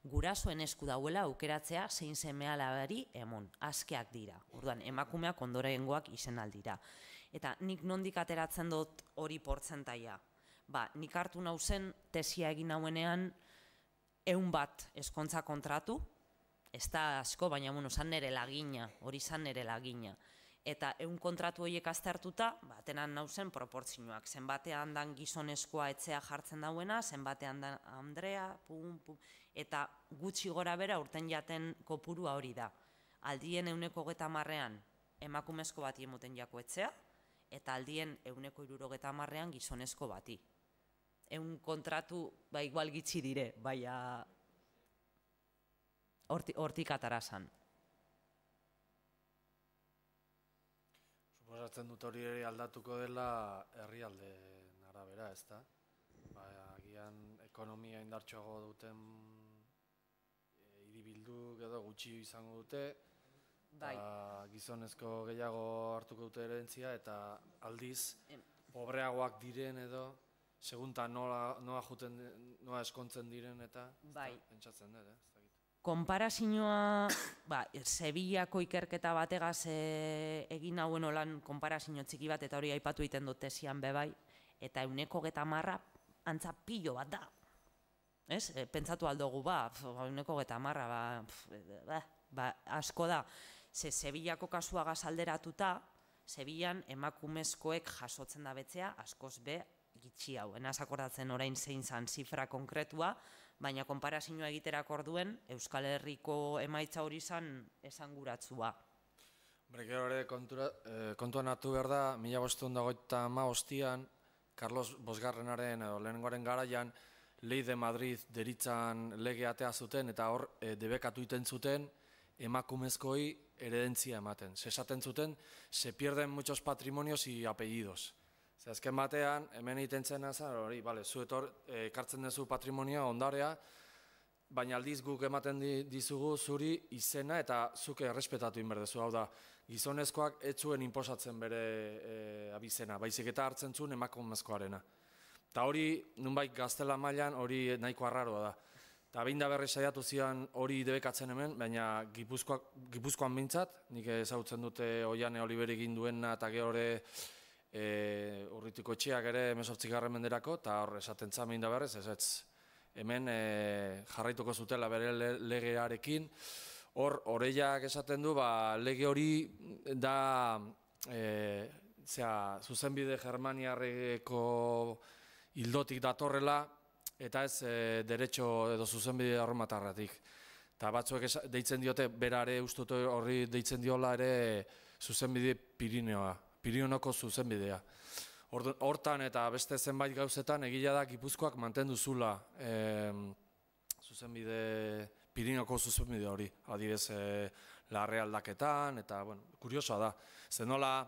gurasoen esku dauela aukeratzea zein seme alabari emon, askeak dira. Orduan, emakumeak ondorengoak izen aldira. Eta nik nondik ateratzen dut hori portzentaia. Ba, nik hartu nauzen tesia egin nauenean 100 ezkontza kontratu, ez da asko, baina zan nere lagina, hori zan nere lagina. Eta 100 kontratu horiek aztertuta, batenan nauzen proportzioak. Zenbatean dan gizonezkoa etxea jartzen dauena, zenbatean dan Andrea, eta gutxi gora bera urten jaten kopurua hori da. Aldien 130ean emakumezko bati emoten jako etxea, eta aldien 170ean gizonezko bati. 100 kontratu, ba, igual gitxi dire, baina hortik atarazan. Suposatzen dut hori ere aldatuko dela herrialdeen arabera, ez da? Agian ekonomia indartsuago duten hiribilduk edo gutxi izango dute, gizonezko gehiago hartuko dute herentzia, eta aldiz pobreagoak diren edo, segunta noa eskontzen diren eta pentsatzen dut, Konparazioa, Sevillako ikerketa bategaz egin hauen olan konparazio txiki bat, eta hori aipatu egiten dut tesian bebai, eta 130 antza pilo bat da. Pentsatu aldogu, 130, asko da. Sevillako kasua gazalderatuta, Sevillan emakumezkoek jasotzen da betzea, askoz be gitxi hau. Enaz akordatzen orain zein zan zifra konkretua, baina konparazioa egiterak orduen Euskal Herriko emaitza hori zan esanguratzua. Gero ere kontuan hartu behar da, 1585an, Carlos Bosgarrenaren edo lehenengoaren garaian, Ley de Madrid deritzan lege atea zuten, eta hor debekatu iten zuten emakumezkoi heredentzia ematen. Esaten zuten, se pierden muchos patrimonios y apellidos. Azken batean, hemen egiten zena zen, hori, zuetor, ekartzen duzu patrimonioa, ondarea, baina aldiz guk ematen dizugu zuri izena eta zuke errespetatu inberdezu. Hau da, gizonezkoak ez zuen inposatzen bere abizena, baizik eta hartzen zuen emakumezkoarena. Eta hori, nunbait gaztela mailan, hori nahiko arraroa da. Eta behin da berri saiatu zian hori debekatzen hemen, baina Gipuzkoan mintzat, nik ezagutzen dute Oiane Oliveri egin duena eta gero Urritiko etxeak ere 18. menderako, eta hor esaten zamein da berrez, ez hemen jarraituko zutela bere legearekin. Hor, Oreiak esaten du, lege hori da zuzenbide germaniarreko hildotik datorrela, eta ez derecho edo zuzenbide erromatarratik. Eta batzuek deitzen diote, berare ustut horri deitzen diola ere zuzenbide Pirinonoko zuzenbidea. Hortan eta beste zenbait gauzetan egila da Gipuzkoak mantendu zula Pirinoko zuzenbide hori. Adibidez, larre aldaketan, eta, kuriosoa da. Zenola,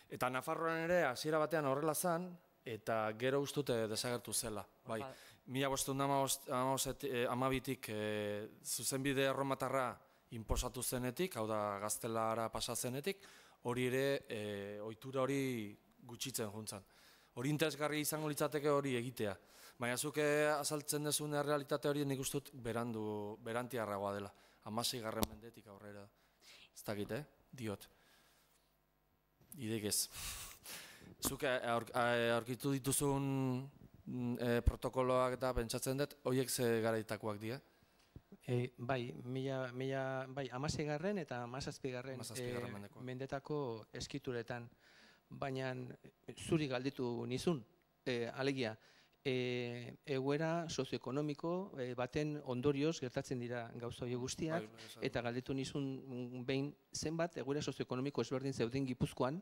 eta Nafarroan ere hasiera batean horrela zan, eta gero ustute desagertu zela. 1512tik zuzenbide erromatarra inposatu zenetik, hau da gaztelara pasa zenetik, hori ere, ohitura hori gutxitzen juntzan. Hori interesgarri izango litzateke hori egitea. Baina zuke azaltzen dezun realitate hori nik ustut berantiarragoa dela. 16. mendetik aurrera. Ez dakit, diot. Ideik ez. Zuke aurkitu dituzun protokoloak eta pentsatzen dut, horiek ze garaitakoak dira? Bai, 16. eta 17. mendetako eskituretan, baina zuri galditu nizun, alegia, egoera sozioekonomiko baten ondorioz gertatzen dira gauza horiek guztiak, eta galditu nizun behin zenbat egoera sozioekonomiko ezberdin zeuden Gipuzkoan,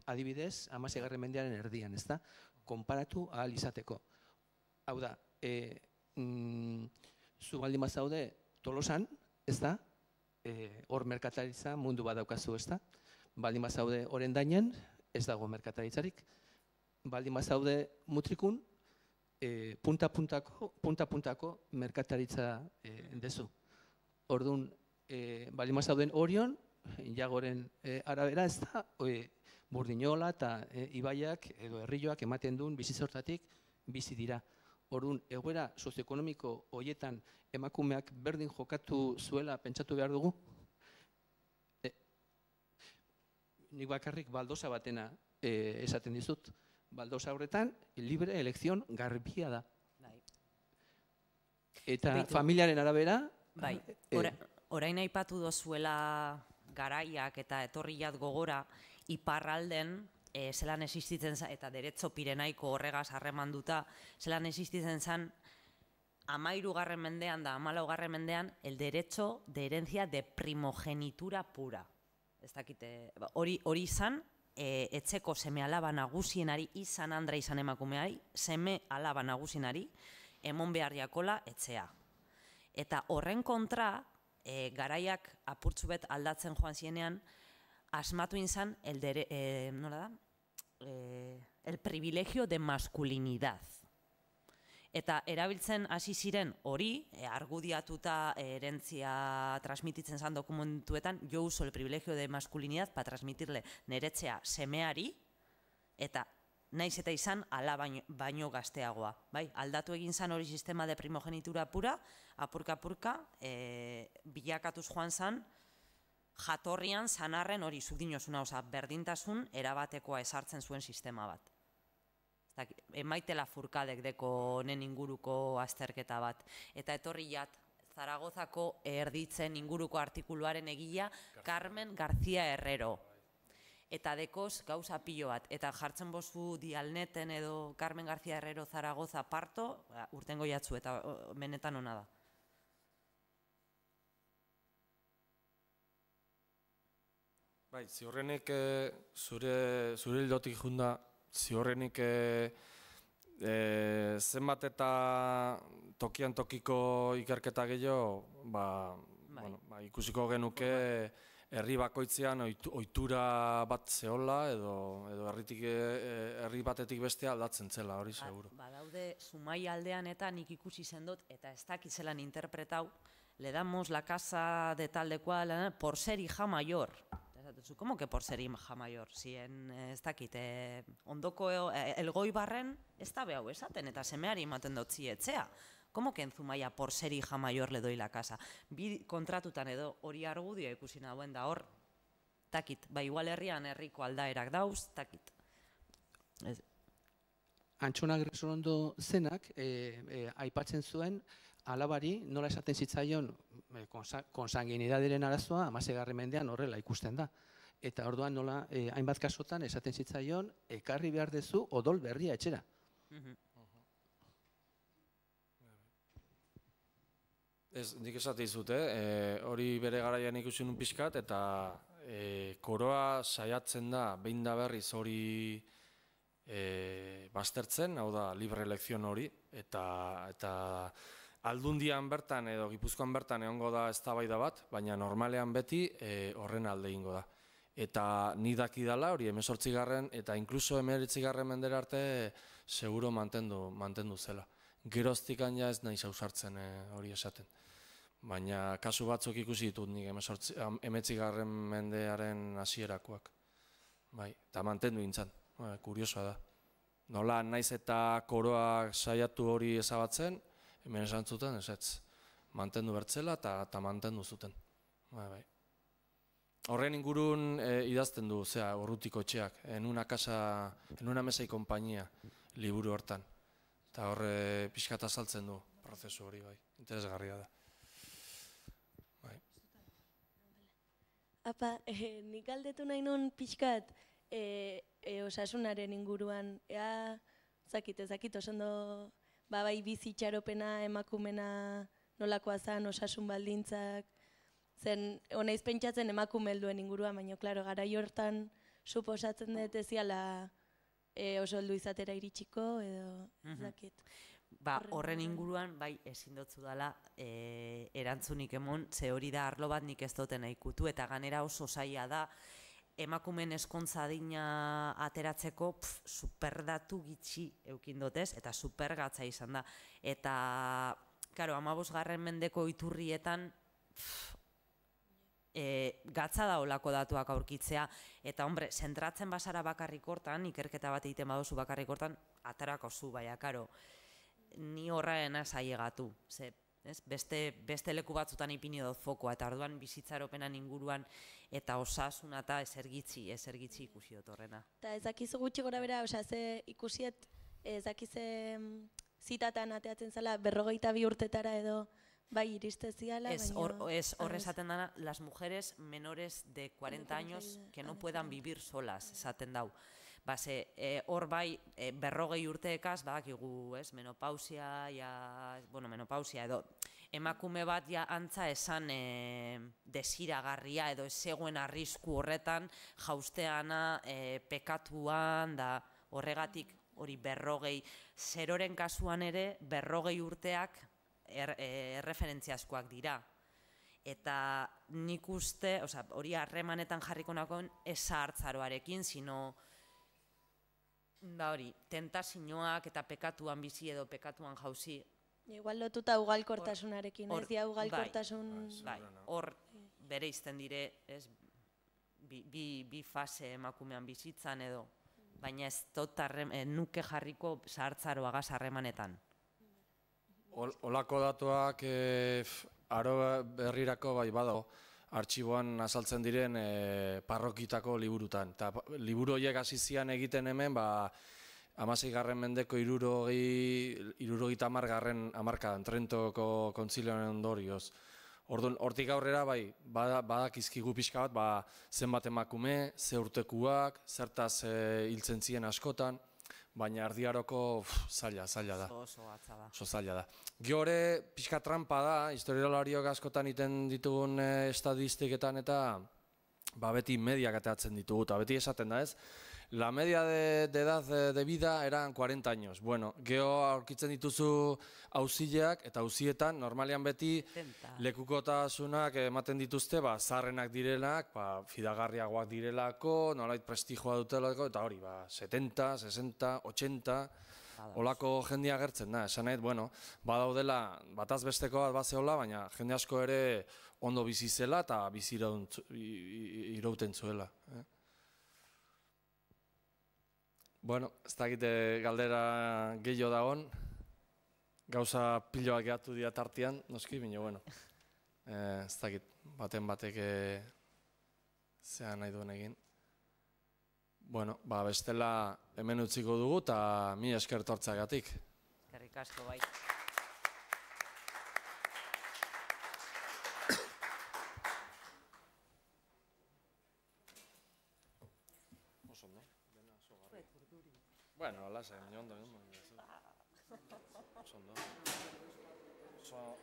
adibidez, 16. mendearen erdian, ez da? Konparatu ahal izateko. Hau da, zu baldin bazaude Tolosan, ez da? hor merkataritza mundu bat daukazu, ezta? Baldin bazaude oren dainen, ez dago merkataritzarik. Baldin bazaude mutrikun, punta-puntako merkataritza dezu. Orduan, baldin bazauden orion, jagoren arabera ez da, Burdinola eta ibaiak edo herrioak ematen duen bizitzortatik bizi dira. Orduan, egoera sozioekonomiko horietan emakumeak berdin jokatu zuela pentsatu behar dugu. Nik bakarrik baldosa batena esaten dizut. Baldosa horretan, libre elekzion garbia da. Eta familiaren arabera... Bai, orain aipatu dozuela garaiak eta etorriat gogora, iparralden, zelan existitzen zen, eta derecho pirenaiko horregaz harremanduta, zelan existitzen zen, 13. mendean da 14. mendean, el derecho de herencia de primogenitura pura. Ez dakite, hori izan, etxeko seme alaba nagusienari, izan andra izan emakumeari, seme alaba nagusienari, emon beharriakola etxea. Eta horren kontra, garaiak apurtzu bet aldatzen joan zienean, asmatu izan el privilegio de masculinidad. Eta erabiltzen hasi ziren hori, argudiatuta herentzia transmititzen zan dokumentuetan, yo uso el privilegio de masculinidad para transmitirle neretzea semeari, eta naiz eta izan ala baino gazteagoa. Aldatu egin zan hori sistema de primogenitura pura, apurka-apurka, bilakatuz joan zan, jatorrian zanarren hori zuk dinosuna, berdintasun erabatekoa esartzen zuen sistema bat. Emaitela furkadek deko honen inguruko azterketa bat. Eta etorri jat, Zaragozako erditzen inguruko artikuluaren egila Carmen García Herrero. Eta dekoz gauza pilo bat. Eta jartzen bozu Dialneten edo Carmen García Herrero Zaragoza parto, urtengo jatzu eta benetan ona da. Bai, ziurrenik zure hildotik junda, ziurrenik zenbat eta tokian tokiko ikerketa gehiago, ikusiko genuke herri bakoitzean ohitura bat zehola edo herri batetik bestea aldatzen zela, hori seguru. Badaude Zumaia aldean eta nik ikusi zendot eta ez dakitzelan interpretau, le damos la casa de tal de cual por ser hija mayor. ¿Cómo que por ser hija mayor? Si ez dakit, ondoko elgoi barren ez da behau esaten eta semeari ematen dutzi etxea. ¿Cómo que en Zumaia por ser hija mayor le doy la casa? Bi kontratutan edo hori argudio ikusi nagoen da hor, takit, igual herrian herriko aldaerak dauz, takit. Antxona Gresondo zenak aipatzen zuen alabari nola esaten zitzaion konsanguinidaderen arazoa 16. mendean horrela ikusten da. Eta orduan nola hainbat kasotan esaten zitzaion ekarri behar dezu odol berria etxera. Nik esate dizut, hori bere garaian ikusi nun pixkat eta koroa saiatzen da behin da berriz hori baztertzen, hau da libre elekzion hori, eta Aldundian bertan edo Gipuzkoan bertan egongo da eztabaida bat, baina normalean beti horren alde egingo da. Eta ni dakidala hori 18. eta inkluso 19. mendera arte seguro mantendu zela. Geroztikan ja ez nahi zauzartzen hori esaten. Baina kasu batzuk ikusi ditut nik 19. mendearen hasierakoak. Eta mantendu gintzan, kuriosoa da. Nola naiz eta koroak saiatu hori ezabatzen, hemen esan zuten, ez mantendu bertzela eta mantendu zuten. Horren ingurun idazten du, Urrutiko etxeak, en una mesa y compañía, liburu hortan. Eta horre pixkat azaltzen du, prozesu hori, interesgarria da. Apa, nik galdetu nahi non pixkat osasunaren inguruan, ezakit, osondo, bai bizitxaropena, emakumena nolakoa zen, osasun baldintzak, zen honaiz pentsatzen emakume helduen inguruan, baina, klaro, garai hortan suposatzen dut eziala oso heldu izatera iritsiko, edo ezakit. horren inguruan, bai, ezin dutzu dela erantzunik emon, ze hori da arlo bat nik ez duten ikutu, eta ganera oso zaila da, emakumen eskontza adina ateratzeko superdatu gitxi eukin dotez, eta supergatza izan da. Eta, karo, 15. mendeko iturrietan gatza da olako datuak aurkitzea, eta, hombre, zentratzen basara bakarrik hortan, ikerketa bat egiten baduzu bakarrik hortan, aterako zu, baina, karo, ni horrena zailegatu, ze, beste leku batzutan ipini dut fokoa, eta orduan bizitzaropenan inguruan eta osasuna eta esergitzi ikusi dut horrena. Eta ezakizu gutxi gora bera, ze ikusiet, ezakize zitatan ateatzen zala 42 urtetara edo bai iriste ziala, baina... Ez, hor esaten dana, las mujeres menores de 40 años que no puedan vivir solas, esaten dau. Hor bai, 40 urteekaz, badakigu, menopausia edo emakume bat ja antza esan desiragarria edo ez zegoen arrisku horretan jausteana pekatuan da horregatik hori 40, zeroren kasuan ere 40 urteak erreferentziazkoak dira. Eta nik uste, hori harremanetan jarriko nakon ez zahartzaroarekin, sino hori, tentazioak eta pekatuan bizi edo pekatuan jauzi. Igual lotuta ugalkortasunarekin, ez dia ugalkortasun... Hor bere izten dire, bi fase emakumean bizitzan edo, baina ez dut nuke jarriko zahartzaroagaz harremanetan. Olako datuak aro berrirako bai badago, artxiboan azaltzen diren parrokitako liburutan. Eta liburu horiek hasi zian egiten hemen, 16. mendeko 70. hamarkadan, Trentoko kontzilioaren ondorioz. Hortik aurrera bai, badakizkigu pixka bat, zenbat emakume, ze urtekuak, zertaz hiltzen ziren askotan, baina erdiaroko zaila da. Oso zaila da. Gehore, pixka trampa da, historiolariok askotan iten ditugun estadistiketan eta beti mediak ateatzen ditugu, eta beti esaten da ez. La media de edad de vida eran 40 años. Bueno, geho aurkitzen dituzu auzileak eta auzietan, normalean beti lekukotasunak ematen dituzte, zaharrenak direnak, fidagarriagoak direlako, nolait prestigioa dutelako, eta hori, 70, 60, 80, olako jendea agertzen da. Esan nahi, badaudela, bataz besteko bat bazeola, baina jende asko ere ondo bizi zela eta bizi irauten zuela. Ez dakite galdera gehiago dagoen, gauza piloak gehatu dira tartian, noski, baina, ez dakit, baten batek zean nahi duen egin. Bestela hemen utziko dugu eta mi esker tortzeagatik. Eskerrik asko bai. Bueno, lasai, baina ondo. Oso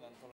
ondo.